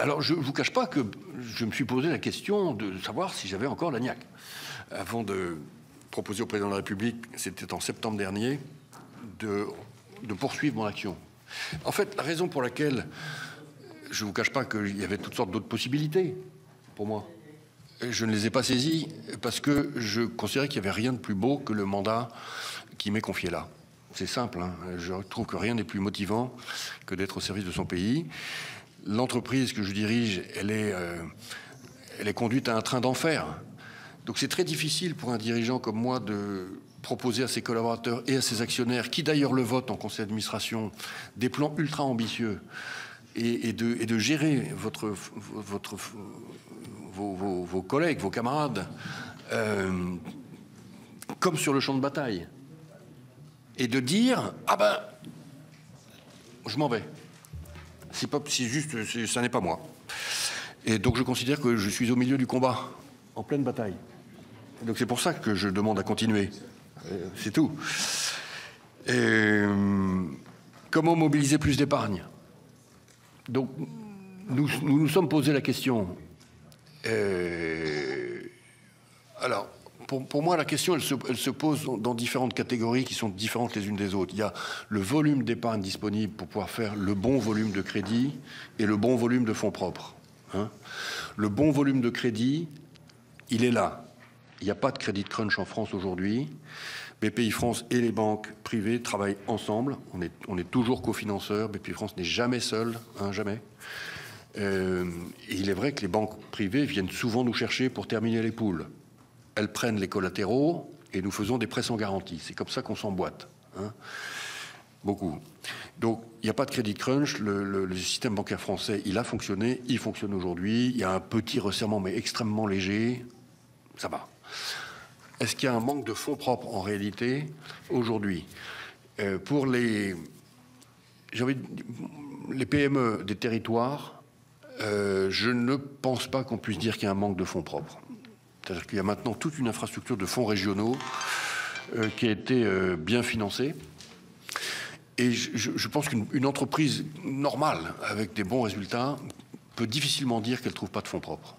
alors je ne vous cache pas que je me suis posé la question de savoir si j'avais encore l'agnac. Avant de proposer au président de la République, c'était en septembre dernier, de poursuivre mon action. En fait, la raison pour laquelle je ne vous cache pas qu'il y avait toutes sortes d'autres possibilités pour moi, je ne les ai pas saisies parce que je considérais qu'il n'y avait rien de plus beau que le mandat qui m'est confié là. C'est simple, je trouve que rien n'est plus motivant que d'être au service de son pays. L'entreprise que je dirige, elle est conduite à un train d'enfer. Donc c'est très difficile pour un dirigeant comme moi de proposer à ses collaborateurs et à ses actionnaires, qui d'ailleurs le votent en conseil d'administration, des plans ultra ambitieux et de gérer vos collègues, vos camarades, comme sur le champ de bataille. Et de dire, ah ben, je m'en vais. C'est juste, ça n'est pas moi. Et donc je considère que je suis au milieu du combat, en pleine bataille. Et donc c'est pour ça que je demande à continuer. C'est tout. Et, comment mobiliser plus d'épargne? Donc nous nous sommes posé la question. Alors, pour moi, la question, elle se pose dans différentes catégories qui sont différentes les unes des autres. Il y a le volume d'épargne disponible pour pouvoir faire le bon volume de crédit et le bon volume de fonds propres. Hein. Le bon volume de crédit, il est là. Il n'y a pas de crédit crunch en France aujourd'hui. BPI France et les banques privées travaillent ensemble. On est toujours cofinanceurs. BPI France n'est jamais seul, hein, jamais. Et il est vrai que les banques privées viennent souvent nous chercher pour terminer les poules. Elles prennent les collatéraux et nous faisons des prêts sans garantie. C'est comme ça qu'on s'emboîte. Hein. Beaucoup. Donc, il n'y a pas de crédit crunch. Le système bancaire français, il a fonctionné. Il fonctionne aujourd'hui. Il y a un petit resserrement, mais extrêmement léger. Ça va. Est-ce qu'il y a un manque de fonds propres en réalité aujourd'hui? Pour les PME des territoires, je ne pense pas qu'on puisse dire qu'il y a un manque de fonds propres. C'est-à-dire qu'il y a maintenant toute une infrastructure de fonds régionaux qui a été bien financée. Et je pense qu'une entreprise normale, avec des bons résultats, peut difficilement dire qu'elle ne trouve pas de fonds propres.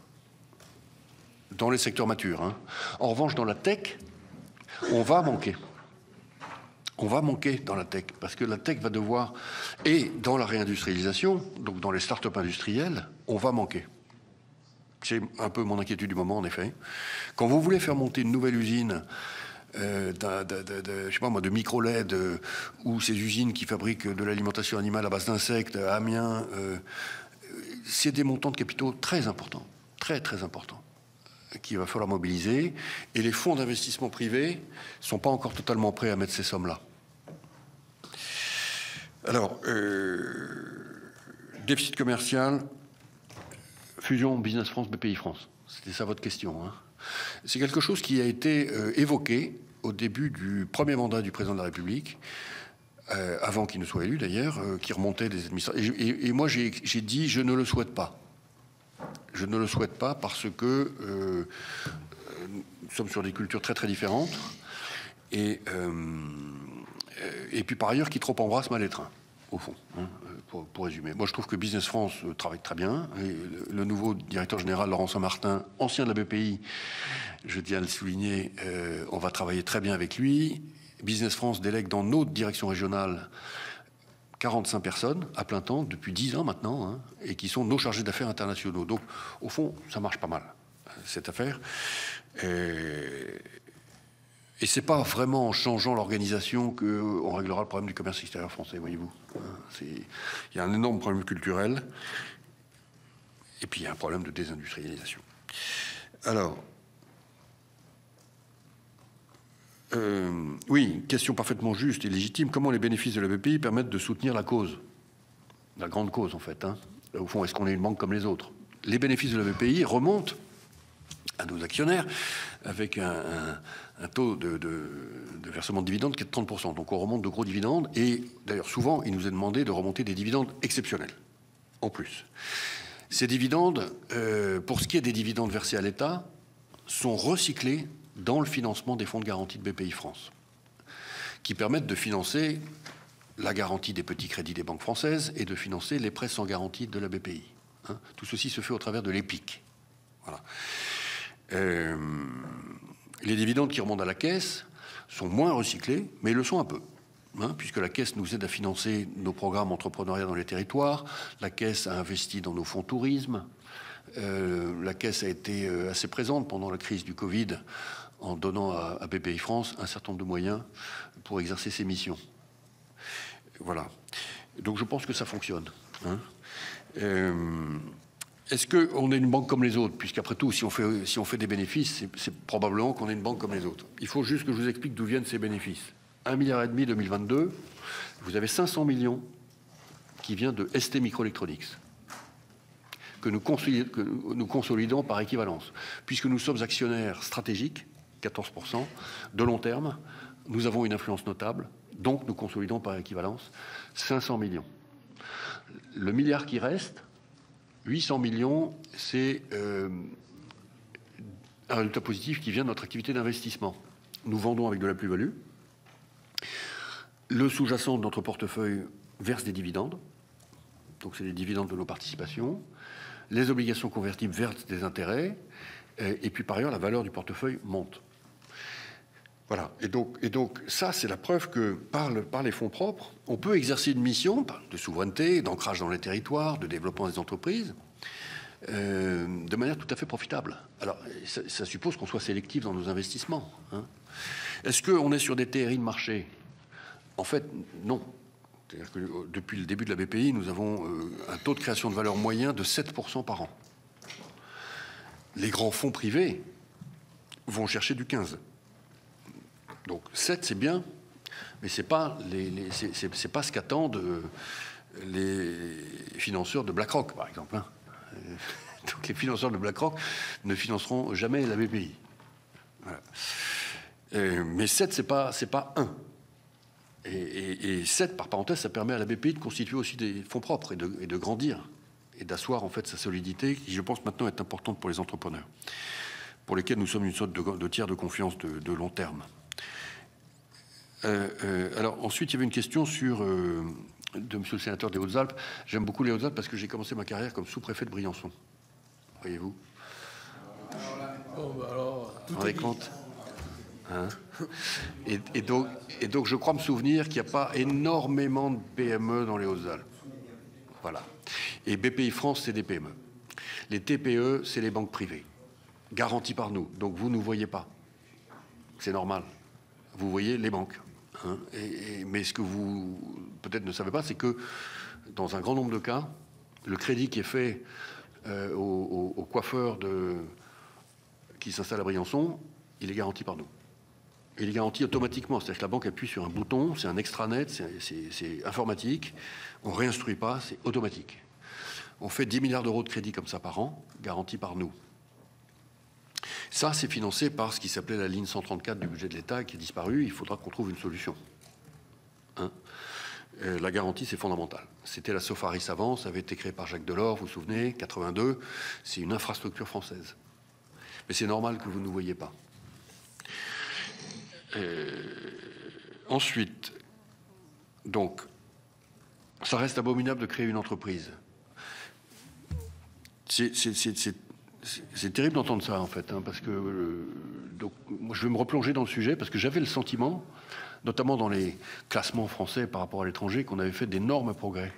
Dans les secteurs matures. Hein. En revanche, dans la tech, on va manquer. On va manquer dans la tech, parce que la tech va devoir... Et dans la réindustrialisation, donc dans les start-up industrielles, on va manquer. C'est un peu mon inquiétude du moment, en effet. Quand vous voulez faire monter une nouvelle usine je sais pas moi, de micro-LED ou ces usines qui fabriquent de l'alimentation animale à base d'insectes, à Amiens, c'est des montants de capitaux très importants, très très importants, qu'il va falloir mobiliser. Et les fonds d'investissement privés ne sont pas encore totalement prêts à mettre ces sommes-là. Alors, déficit commercial... Fusion Business France, BPI France. C'était ça votre question. Hein. C'est quelque chose qui a été évoqué au début du premier mandat du président de la République, avant qu'il ne soit élu d'ailleurs, qui remontait des administrations. Et moi, j'ai dit, je ne le souhaite pas. Je ne le souhaite pas parce que nous sommes sur des cultures très très différentes. Et puis par ailleurs, qui trop embrasse mal étreint, au fond. Hein. Pour résumer. Moi, je trouve que Business France travaille très bien. Et le nouveau directeur général, Laurent Saint-Martin, ancien de la BPI, je tiens à le souligner, on va travailler très bien avec lui. Business France délègue dans notre direction régionale 45 personnes à plein temps depuis 10 ans maintenant, hein, et qui sont nos chargés d'affaires internationaux. Donc, au fond, ça marche pas mal, cette affaire. Et c'est pas vraiment en changeant l'organisation qu'on réglera le problème du commerce extérieur français, voyez-vous. Il y a un énorme problème culturel, et puis il y a un problème de désindustrialisation. Alors, oui, question parfaitement juste et légitime. Comment les bénéfices de la BPI permettent de soutenir la cause, la grande cause en fait, hein. Au fond, est-ce qu'on est une banque comme les autres? Les bénéfices de la BPI remontent à nos actionnaires avec un taux de versement de dividendes qui est de 30%. Donc on remonte de gros dividendes et d'ailleurs souvent il nous est demandé de remonter des dividendes exceptionnels en plus. Ces dividendes, pour ce qui est des dividendes versés à l'État, sont recyclés dans le financement des fonds de garantie de BPI France, qui permettent de financer la garantie des petits crédits des banques françaises et de financer les prêts sans garantie de la BPI. Hein. Tout ceci se fait au travers de l'EPIC. Voilà. Les dividendes qui remontent à la caisse sont moins recyclés, mais ils le sont un peu, hein, puisque la caisse nous aide à financer nos programmes entrepreneuriat dans les territoires, la caisse a investi dans nos fonds tourisme, la caisse a été assez présente pendant la crise du Covid en donnant à BPI France un certain nombre de moyens pour exercer ses missions. Voilà. Donc je pense que ça fonctionne. Hein. Est-ce qu'on est une banque comme les autres? Puisqu'après tout, si on fait des bénéfices, c'est probablement qu'on est une banque comme les autres. Il faut juste que je vous explique d'où viennent ces bénéfices. 1,5 milliard 2022, vous avez 500 millions qui vient de ST Microelectronics, que nous consolidons par équivalence. Puisque nous sommes actionnaires stratégiques, 14%, de long terme, nous avons une influence notable, donc nous consolidons par équivalence 500 millions. Le milliard qui reste, 800 millions, c'est un résultat positif qui vient de notre activité d'investissement. Nous vendons avec de la plus-value. Le sous-jacent de notre portefeuille verse des dividendes. Donc c'est les dividendes de nos participations. Les obligations convertibles versent des intérêts. Et puis par ailleurs, la valeur du portefeuille monte. Voilà. Et donc ça, c'est la preuve que par les fonds propres, on peut exercer une mission de souveraineté, d'ancrage dans les territoires, de développement des entreprises, de manière tout à fait profitable. Alors, ça suppose qu'on soit sélectif dans nos investissements. Hein. Est-ce qu'on est sur des TRI de marché? En fait, non. C'est-à-dire que depuis le début de la BPI, nous avons un taux de création de valeur moyen de 7% par an. Les grands fonds privés vont chercher du 15%. Donc 7, c'est bien, mais c'est pas c'est pas ce qu'attendent les financeurs de BlackRock, par exemple. Hein. Donc les financeurs de BlackRock ne financeront jamais la BPI. Voilà. Mais 7, c'est pas 1. Et 7, par parenthèse, ça permet à la BPI de constituer aussi des fonds propres et de grandir et d'asseoir en fait sa solidité, qui je pense maintenant est importante pour les entrepreneurs, pour lesquels nous sommes une sorte de tiers de confiance de long terme. Alors ensuite, il y avait une question de monsieur le sénateur des Hautes-Alpes. J'aime beaucoup les Hautes-Alpes parce que j'ai commencé ma carrière comme sous-préfet de Briançon. Voyez-vous. Vous vous rendez compte, hein? Et donc, je crois me souvenir qu'il n'y a pas énormément de PME dans les Hautes-Alpes. Voilà. Et BPI France, c'est des PME. Les TPE, c'est les banques privées, garanties par nous. Donc vous ne nous voyez pas. C'est normal. Vous voyez les banques. Hein, mais ce que vous peut-être ne savez pas, c'est que dans un grand nombre de cas, le crédit qui est fait aux coiffeurs qui s'installent à Briançon, il est garanti par nous. Il est garanti automatiquement, c'est-à-dire que la banque appuie sur un bouton, c'est un extranet, c'est informatique, on ne réinstruit pas, c'est automatique. On fait 10 milliards d'euros de crédit comme ça par an, garanti par nous. Ça, c'est financé par ce qui s'appelait la ligne 134 du budget de l'État, qui a disparu. Il faudra qu'on trouve une solution. Hein, la garantie, c'est fondamental. C'était la Sofaris avant, ça avait été créé par Jacques Delors, vous vous souvenez, 82. C'est une infrastructure française. Mais c'est normal que vous ne nous voyez pas. Ensuite, donc, ça reste abominable de créer une entreprise. C'est terrible d'entendre ça, en fait, hein, parce que donc, moi, je vais me replonger dans le sujet, parce que j'avais le sentiment, notamment dans les classements français par rapport à l'étranger, qu'on avait fait d'énormes progrès.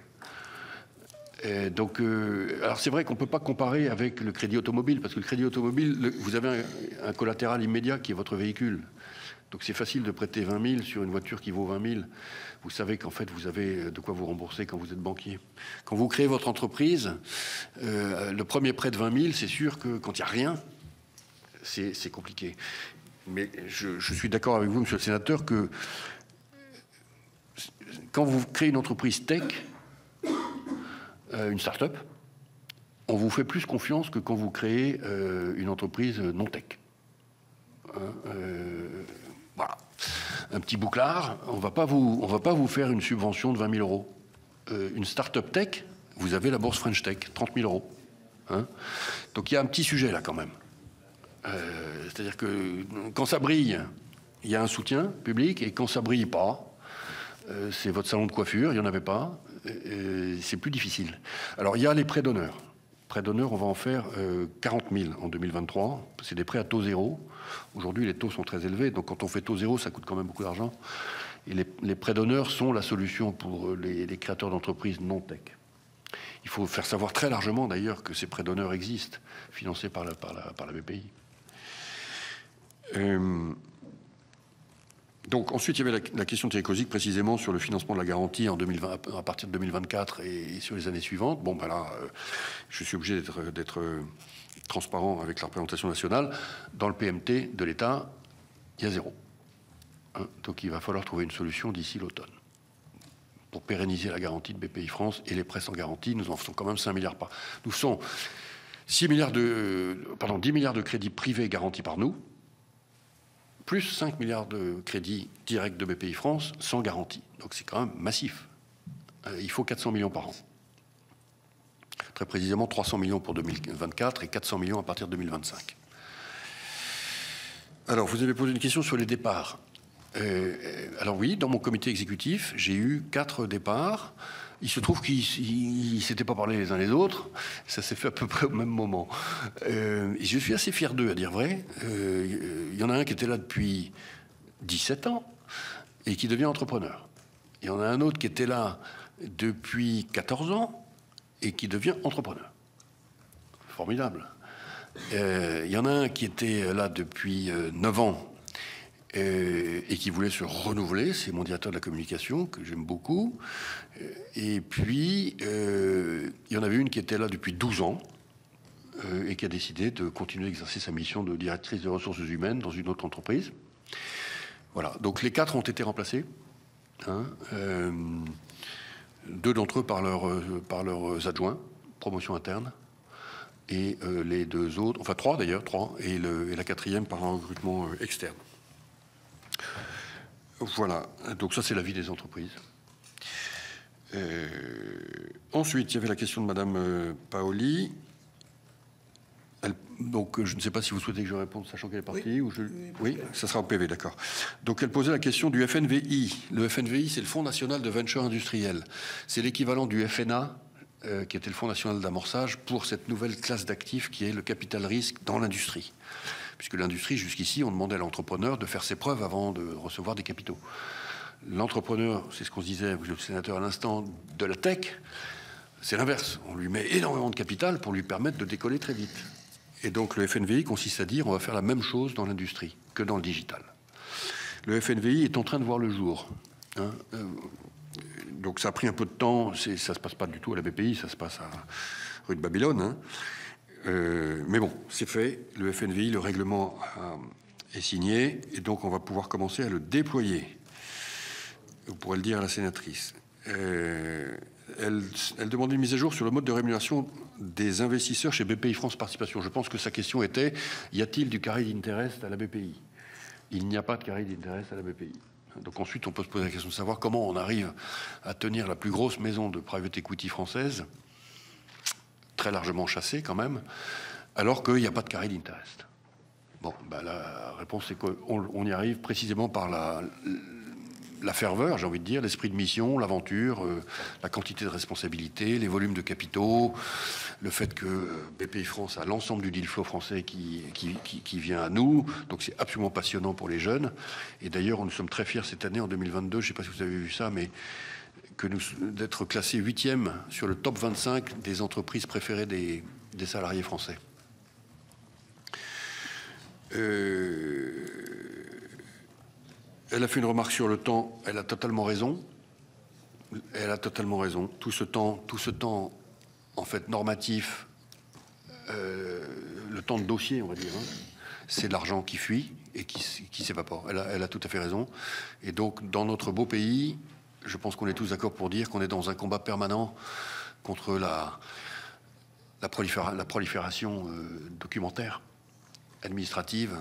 Et donc, alors c'est vrai qu'on ne peut pas comparer avec le crédit automobile, parce que le crédit automobile, vous avez un collatéral immédiat qui est votre véhicule. Donc c'est facile de prêter 20 000 sur une voiture qui vaut 20 000. Vous savez qu'en fait, vous avez de quoi vous rembourser quand vous êtes banquier. Quand vous créez votre entreprise, le premier prêt de 20 000, c'est sûr que quand il n'y a rien, c'est compliqué. Mais je suis d'accord avec vous, monsieur le sénateur, que quand vous créez une entreprise tech, une start-up, on vous fait plus confiance que quand vous créez une entreprise non tech. Voilà. Un petit bouclard, on va pas vous faire une subvention de 20 000 euros. Une start-up tech, vous avez la bourse French Tech, 30 000 euros. Hein, donc il y a un petit sujet là quand même. C'est-à-dire que quand ça brille, il y a un soutien public, et quand ça brille pas, c'est votre salon de coiffure, il n'y en avait pas, c'est plus difficile. Alors il y a les prêts d'honneur. Prêts d'honneur, on va en faire 40 000 en 2023. C'est des prêts à taux zéro. Aujourd'hui, les taux sont très élevés, donc quand on fait taux zéro, ça coûte quand même beaucoup d'argent. Et les prêts d'honneur sont la solution pour les créateurs d'entreprises non tech. Il faut faire savoir très largement, d'ailleurs, que ces prêts d'honneur existent, financés par la BPI. Donc ensuite, il y avait la question de Thierry Cozic, précisément sur le financement de la garantie en 2020, à partir de 2024 et sur les années suivantes. Bon, ben là, je suis obligé d'être transparent avec la représentation nationale. Dans le PMT de l'État, il y a zéro. Hein, donc il va falloir trouver une solution d'ici l'automne. pour pérenniser la garantie de BPI France et les prêts sans garantie. Nous en faisons quand même 5 milliards par. Nous faisons 10 milliards de crédits privés garantis par nous, plus 5 milliards de crédits directs de BPI France sans garantie. Donc c'est quand même massif. Il faut 400 millions par an. Très précisément 300 millions pour 2024 et 400 millions à partir de 2025. Alors, vous avez posé une question sur les départs. Alors oui, dans mon comité exécutif, j'ai eu 4 départs. Il se trouve qu'ils ne s'étaient pas parlé les uns les autres. Ça s'est fait à peu près au même moment. Et je suis assez fier d'eux, à dire vrai. Il y en a un qui était là depuis 17 ans et qui devient entrepreneur. Il y en a un autre qui était là depuis 14 ans et qui devient entrepreneur. Formidable. Il y en a un qui était là depuis 9 ans et qui voulait se renouveler, c'est mon directeur de la communication, que j'aime beaucoup. Et puis, il y en avait une qui était là depuis 12 ans et qui a décidé de continuer à exercer sa mission de directrice des ressources humaines dans une autre entreprise. Voilà, donc les 4 ont été remplacés. Hein, 2 d'entre eux par leurs adjoints, promotion interne, et les 2 autres, enfin 3 d'ailleurs, 3, et la 4e par un recrutement externe. Voilà, donc ça c'est la vie des entreprises. Ensuite, il y avait la question de Madame Paoli. Donc, je ne sais pas si vous souhaitez que je réponde, sachant qu'elle est partie. Oui, ça sera au PV, d'accord. Donc, elle posait la question du FNVI. Le FNVI, c'est le Fonds national de venture industrielle. C'est l'équivalent du FNA, qui était le Fonds national d'amorçage, pour cette nouvelle classe d'actifs qui est le capital risque dans l'industrie. Puisque l'industrie, jusqu'ici, on demandait à l'entrepreneur de faire ses preuves avant de recevoir des capitaux. L'entrepreneur, c'est ce qu'on se disait, le sénateur à l'instant, de la tech, c'est l'inverse. On lui met énormément de capital pour lui permettre de décoller très vite. Et donc le FNVI consiste à dire on va faire la même chose dans l'industrie que dans le digital. Le FNVI est en train de voir le jour. Hein. Donc ça a pris un peu de temps. Ça ne se passe pas du tout à la BPI, ça se passe à rue de Babylone. Hein. Mais bon, c'est fait. Le FNVI, le règlement est signé. Et donc on va pouvoir commencer à le déployer. Vous pourrez le dire à la sénatrice. Elle demandait une mise à jour sur le mode de rémunération des investisseurs chez BPI France Participation. Je pense que sa question était, y a-t-il du carré d'intérêt à la BPI? Il n'y a pas de carré d'intérêt à la BPI. Donc ensuite, on peut se poser la question de savoir comment on arrive à tenir la plus grosse maison de private equity française, très largement chassée quand même, alors qu'il n'y a pas de carré d'intérêt. Bon, ben la réponse c'est qu'on y arrive précisément par la ferveur, j'ai envie de dire, l'esprit de mission, l'aventure, la quantité de responsabilités, les volumes de capitaux, le fait que BPI France a l'ensemble du deal flow français qui vient à nous. Donc c'est absolument passionnant pour les jeunes. Et d'ailleurs, nous sommes très fiers cette année, en 2022, je ne sais pas si vous avez vu ça, mais d'être classé 8e sur le top 25 des entreprises préférées des salariés français. Elle a fait une remarque sur le temps. Elle a totalement raison. Elle a totalement raison. Tout ce temps, en fait, normatif, le temps de dossier, on va dire, hein, c'est de l'argent qui fuit et qui s'évapore. Elle a tout à fait raison. Et donc, dans notre beau pays, je pense qu'on est tous d'accord pour dire qu'on est dans un combat permanent contre la prolifération documentaire, administrative,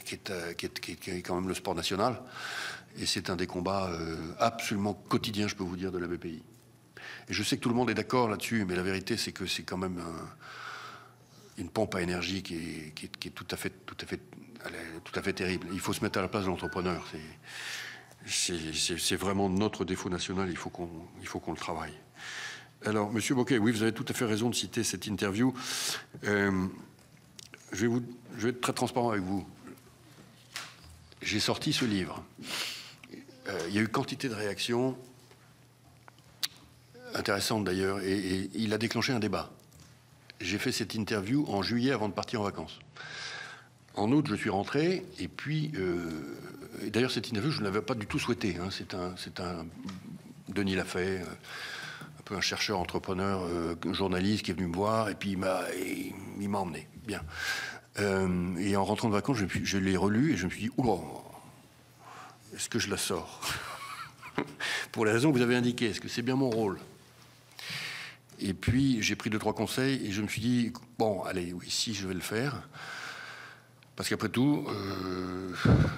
qui est quand même le sport national. Et c'est un des combats absolument quotidiens, je peux vous dire, de la BPI. Et je sais que tout le monde est d'accord là-dessus, mais la vérité, c'est que c'est quand même une pompe à énergie qui est tout à fait terrible. Il faut se mettre à la place de l'entrepreneur. C'est vraiment notre défaut national. Il faut qu'on le travaille. Alors, Monsieur Bocquet, oui, vous avez tout à fait raison de citer cette interview. Je vais être très transparent avec vous. J'ai sorti ce livre. Il y a eu quantité de réactions intéressantes d'ailleurs, et il a déclenché un débat. J'ai fait cette interview en juillet avant de partir en vacances. En août, je suis rentré, et puis... d'ailleurs, cette interview, je ne l'avais pas du tout souhaitée. Hein. C'est un Denis l'a fait, un peu un chercheur, entrepreneur, journaliste qui est venu me voir, et puis il m'a emmené. Bien. Et en rentrant de vacances, je l'ai relu, et je me suis dit, oula, est-ce que je la sors? pour les raisons que vous avez indiquées. Est-ce que c'est bien mon rôle? Et puis, j'ai pris 2-3 conseils et je me suis dit, bon, allez, oui, si, je vais le faire. Parce qu'après tout,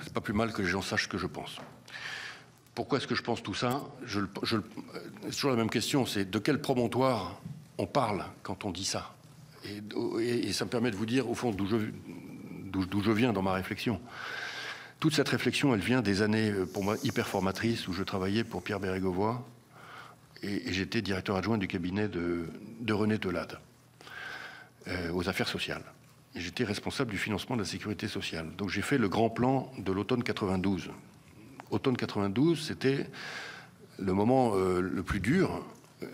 c'est pas plus mal que les gens sachent ce que je pense. Pourquoi est-ce que je pense tout ça? C'est toujours la même question, c'est de quel promontoire on parle quand on dit ça. Et ça me permet de vous dire, au fond, d'où je viens dans ma réflexion. Toute cette réflexion, elle vient des années, pour moi, hyper formatrices, où je travaillais pour Pierre Bérégovoy, et j'étais directeur adjoint du cabinet de René Telade, aux affaires sociales. Et j'étais responsable du financement de la sécurité sociale. Donc j'ai fait le grand plan de l'automne 92. Automne 92, c'était le moment le plus dur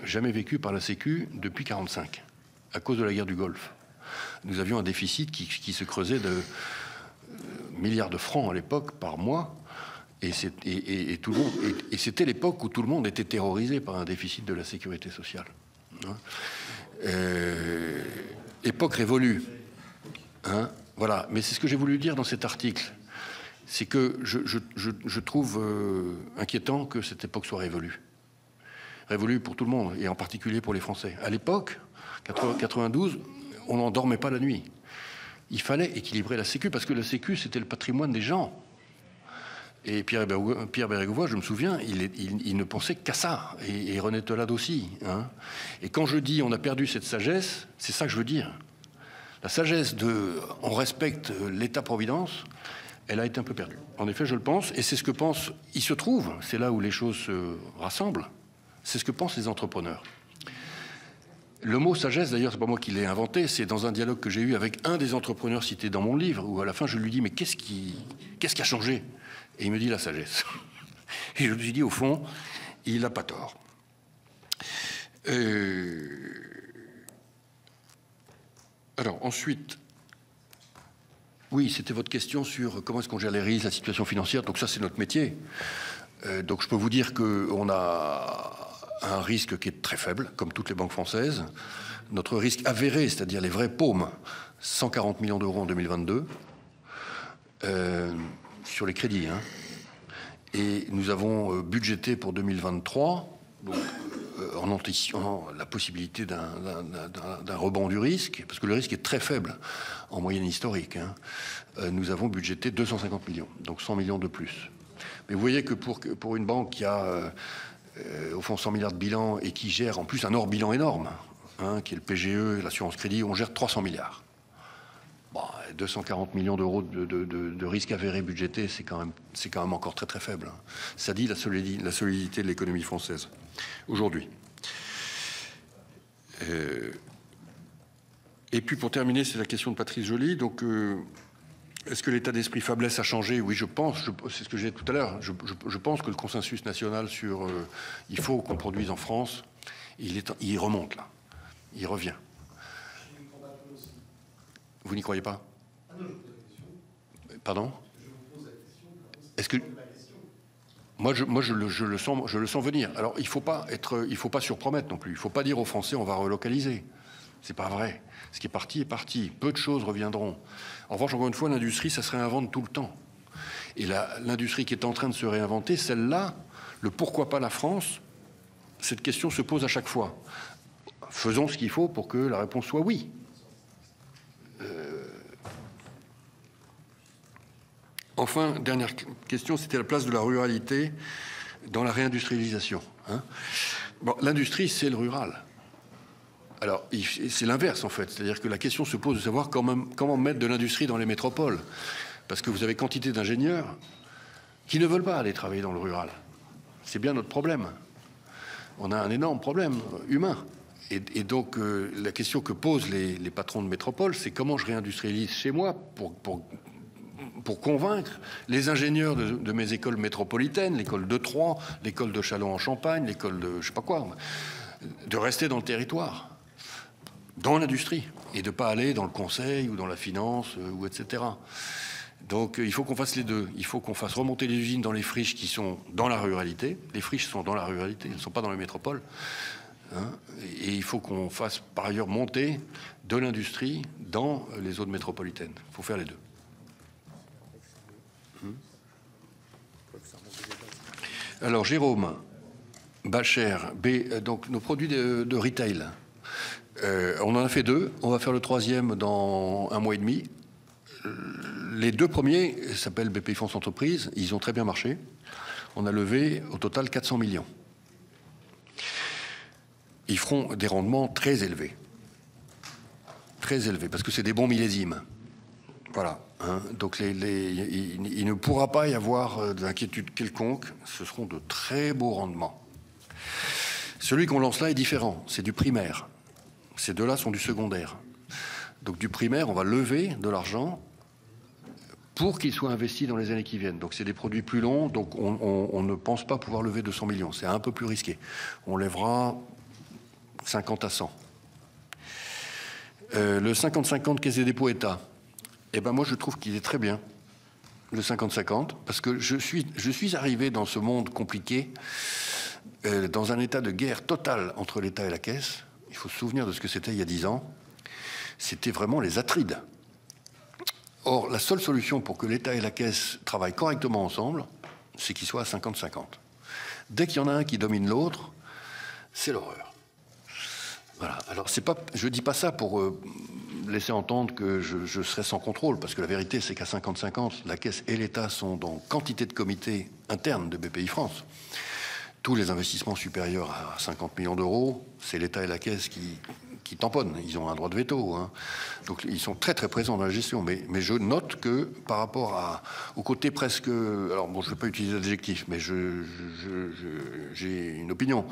jamais vécu par la Sécu depuis 1945, à cause de la guerre du Golfe. Nous avions un déficit qui se creusait de milliards de francs à l'époque par mois, et c'était l'époque où tout le monde était terrorisé par un déficit de la sécurité sociale. Époque révolue. Hein, voilà. Mais c'est ce que j'ai voulu dire dans cet article. C'est que je trouve inquiétant que cette époque soit révolue. Révolue pour tout le monde, et en particulier pour les Français. À l'époque, 92, on n'en dormait pas la nuit. Il fallait équilibrer la Sécu, parce que la Sécu, c'était le patrimoine des gens. Et Pierre Bérégovoy, je me souviens, il ne pensait qu'à ça. Et René Telade aussi. Hein. Et quand je dis on a perdu cette sagesse, c'est ça que je veux dire. La sagesse de on respecte l'État-providence, elle a été un peu perdue. En effet, je le pense, et c'est ce que pensent, il se trouve, c'est là où les choses se rassemblent, c'est ce que pensent les entrepreneurs. Le mot sagesse, d'ailleurs, c'est pas moi qui l'ai inventé, c'est dans un dialogue que j'ai eu avec un des entrepreneurs cités dans mon livre, où à la fin je lui dis, mais qu'est-ce qui a changé? Et il me dit la sagesse. Et je me suis dit, au fond, il n'a pas tort. Alors, ensuite, oui, c'était votre question sur comment est-ce qu'on gère les risques, la situation financière. Donc ça, c'est notre métier. Donc je peux vous dire qu'on a un risque qui est très faible, comme toutes les banques françaises. Notre risque avéré, c'est-à-dire les vrais paumes, 140 millions d'euros en 2022, sur les crédits. Hein. Et nous avons budgété pour 2023, donc, en anticipant la possibilité d'un rebond du risque, parce que le risque est très faible en moyenne historique. Hein. Nous avons budgété 250 millions, donc 100 millions de plus. Mais vous voyez que pour une banque qui a au fond 100 milliards de bilan et qui gère en plus un hors bilan énorme, hein, qui est le PGE, l'assurance crédit, on gère 300 milliards. Bon, 240 millions d'euros de risques avérés budgétés, c'est quand même encore très très faible. Hein. Ça dit la solidité de l'économie française aujourd'hui. Et puis pour terminer, c'est la question de Patrice Joly. Donc, est-ce que l'état d'esprit faiblesse a changé? Oui, je pense. C'est ce que j'ai dit tout à l'heure. Je pense que le consensus national sur il faut qu'on produise en France, il remonte là. Il revient. Vous n'y croyez pas? Pardon? Est-ce que moi je le sens venir. Alors il faut pas surpromettre non plus. Il faut pas dire aux Français on va relocaliser. C'est pas vrai. Ce qui est parti est parti. Peu de choses reviendront. En revanche, encore une fois, l'industrie, ça se réinvente tout le temps. Et l'industrie qui est en train de se réinventer, celle-là, le pourquoi pas la France, cette question se pose à chaque fois. Faisons ce qu'il faut pour que la réponse soit oui. Enfin, dernière question, c'était la place de la ruralité dans la réindustrialisation. Hein. Bon, l'industrie, c'est le rural. Alors, c'est l'inverse, en fait. C'est-à-dire que la question se pose de savoir comment mettre de l'industrie dans les métropoles. Parce que vous avez quantité d'ingénieurs qui ne veulent pas aller travailler dans le rural. C'est bien notre problème. On a un énorme problème humain. Et donc, la question que posent les patrons de métropole, c'est comment je réindustrialise chez moi pour convaincre les ingénieurs de mes écoles métropolitaines, l'école de Troyes, l'école de Châlons-en-Champagne, l'école de je sais pas quoi, de rester dans le territoire, dans l'industrie, et de ne pas aller dans le conseil ou dans la finance, ou etc. Donc il faut qu'on fasse les deux. Il faut qu'on fasse remonter les usines dans les friches qui sont dans la ruralité. Les friches sont dans la ruralité, elles ne sont pas dans les métropoles. Hein, et il faut qu'on fasse par ailleurs monter de l'industrie dans les zones métropolitaines. Il faut faire les deux. Alors Jérôme, Bachère, B, donc nos produits de retail. On en a fait 2, on va faire le 3e dans 1 mois et demi. Les 2 premiers s'appellent BPI France Entreprises, ils ont très bien marché. On a levé au total 400 millions. Ils feront des rendements très élevés. Très élevés, parce que c'est des bons millésimes. Voilà. Hein. Donc il ne pourra pas y avoir d'inquiétude quelconque. Ce seront de très beaux rendements. Celui qu'on lance là est différent. C'est du primaire. Ces 2-là sont du secondaire. Donc du primaire, on va lever de l'argent pour qu'il soit investi dans les années qui viennent. Donc c'est des produits plus longs, donc on ne pense pas pouvoir lever 200 millions. C'est un peu plus risqué. On lèvera 50 à 100. Le 50-50 Caisse des dépôts État, eh ben moi je trouve qu'il est très bien, le 50-50, parce que je suis arrivé dans ce monde compliqué, dans un état de guerre totale entre l'État et la Caisse. Il faut se souvenir de ce que c'était il y a 10 ans. C'était vraiment les Atrides. Or, la seule solution pour que l'État et la Caisse travaillent correctement ensemble, c'est qu'ils soient à 50-50. Dès qu'il y en a un qui domine l'autre, c'est l'horreur. Voilà. Alors, je ne dis pas ça pour laisser entendre que je serai sans contrôle, parce que la vérité, c'est qu'à 50-50, la Caisse et l'État sont dans quantité de comités internes de BPI France. Tous les investissements supérieurs à 50 millions d'euros, c'est l'État et la Caisse qui tamponnent. Ils ont un droit de veto. Hein. Donc ils sont très très présents dans la gestion. Mais je note que par rapport au côté presque... Alors bon, je ne vais pas utiliser l'adjectif, mais j'ai une opinion,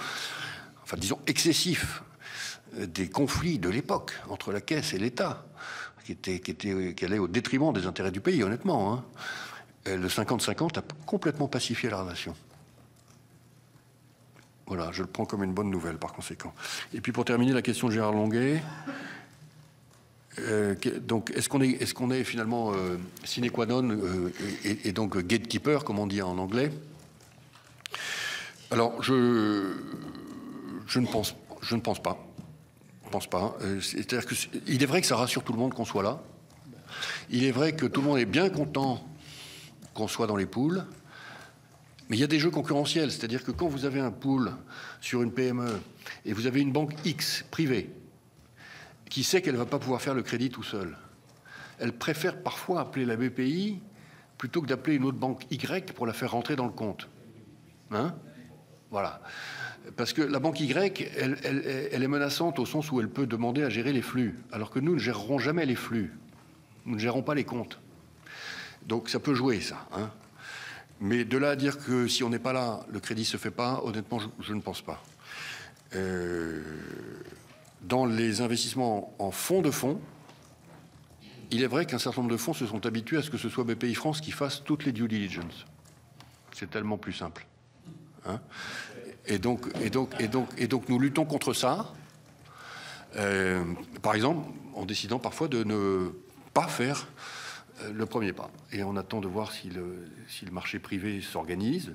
enfin disons excessif, des conflits de l'époque entre la Caisse et l'État, qui allait au détriment des intérêts du pays, honnêtement. Hein. Le 50-50 a complètement pacifié la relation. Voilà, je le prends comme une bonne nouvelle, par conséquent. Et puis, pour terminer, la question de Gérard Longuet. Donc, est-ce qu'on est finalement sine qua non et donc gatekeeper, comme on dit en anglais? Alors, je ne pense pas. Je ne pense pas. C'est-à-dire qu'il est vrai que ça rassure tout le monde qu'on soit là. Il est vrai que tout le monde est bien content qu'on soit dans les poules. Mais il y a des jeux concurrentiels, c'est-à-dire que quand vous avez un pool sur une PME et vous avez une banque X privée qui sait qu'elle ne va pas pouvoir faire le crédit tout seul, elle préfère parfois appeler la BPI plutôt que d'appeler une autre banque Y pour la faire rentrer dans le compte. Hein? Voilà. Parce que la banque Y, elle est menaçante au sens où elle peut demander à gérer les flux, alors que nous ne gérerons jamais les flux. Nous ne gérons pas les comptes. Donc ça peut jouer, ça. Hein? Mais de là à dire que si on n'est pas là, le crédit ne se fait pas, honnêtement, je ne pense pas. Dans les investissements en fonds de fonds, il est vrai qu'un certain nombre de fonds se sont habitués à ce que ce soit BPI France qui fasse toutes les due diligence. C'est tellement plus simple. Hein? Et donc, nous luttons contre ça, par exemple, en décidant parfois de ne pas faire le premier pas. Et on attend de voir si le marché privé s'organise,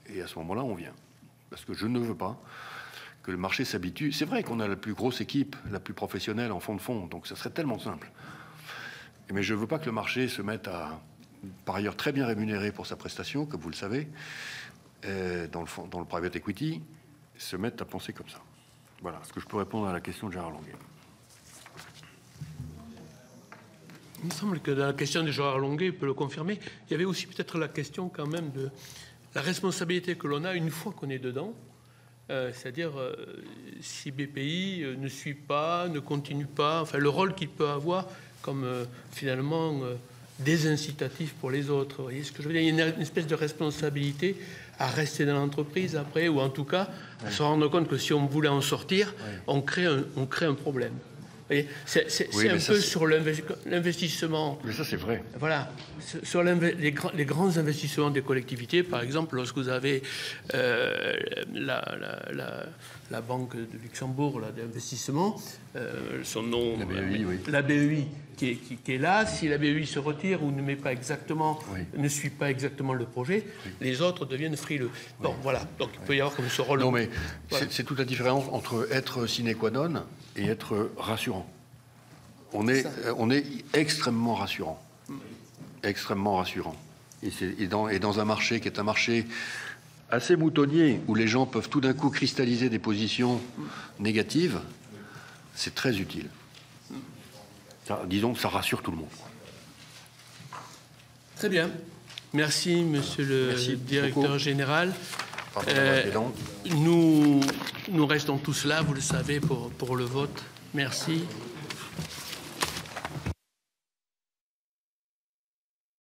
et à ce moment-là, on vient. Parce que je ne veux pas que le marché s'habitue. C'est vrai qu'on a la plus grosse équipe, la plus professionnelle en fonds de fonds, donc ça serait tellement simple. Mais je ne veux pas que le marché se mette à, par ailleurs très bien rémunéré pour sa prestation, comme vous le savez, dans le private equity, se mette à penser comme ça. Voilà ce que je peux répondre à la question de Gérard Longuet. Il me semble que dans la question de Gérard Longuet, peut le confirmer, il y avait aussi peut-être la question quand même de la responsabilité que l'on a une fois qu'on est dedans, c'est-à-dire si BPI ne suit pas, ne continue pas, enfin le rôle qu'il peut avoir comme finalement désincitatif pour les autres. Vous voyez ce que je veux dire? Il y a une espèce de responsabilité à rester dans l'entreprise après, ou en tout cas à se rendre compte que si on voulait en sortir, on crée un problème. C'est un peu sur l'investissement. Mais ça, c'est vrai. Voilà. Sur les grands investissements des collectivités, par exemple, lorsque vous avez la Banque de Luxembourg d'investissement, son nom, la BEI, oui. La BEI qui est là, si la BEI se retire ou ne met pas exactement, ne suit pas exactement le projet, les autres deviennent frileux. Bon, voilà. Donc il peut y avoir comme ce rôle. Non, mais voilà. C'est toute la différence entre être sine qua non et être rassurant. On est extrêmement rassurant. Extrêmement rassurant. Et dans un marché qui est un marché assez moutonnier, où les gens peuvent tout d'un coup cristalliser des positions négatives, c'est très utile. Ça, disons que ça rassure tout le monde. Très bien. Merci, monsieur le directeur général. Nous restons tous là, vous le savez, pour le vote. Merci.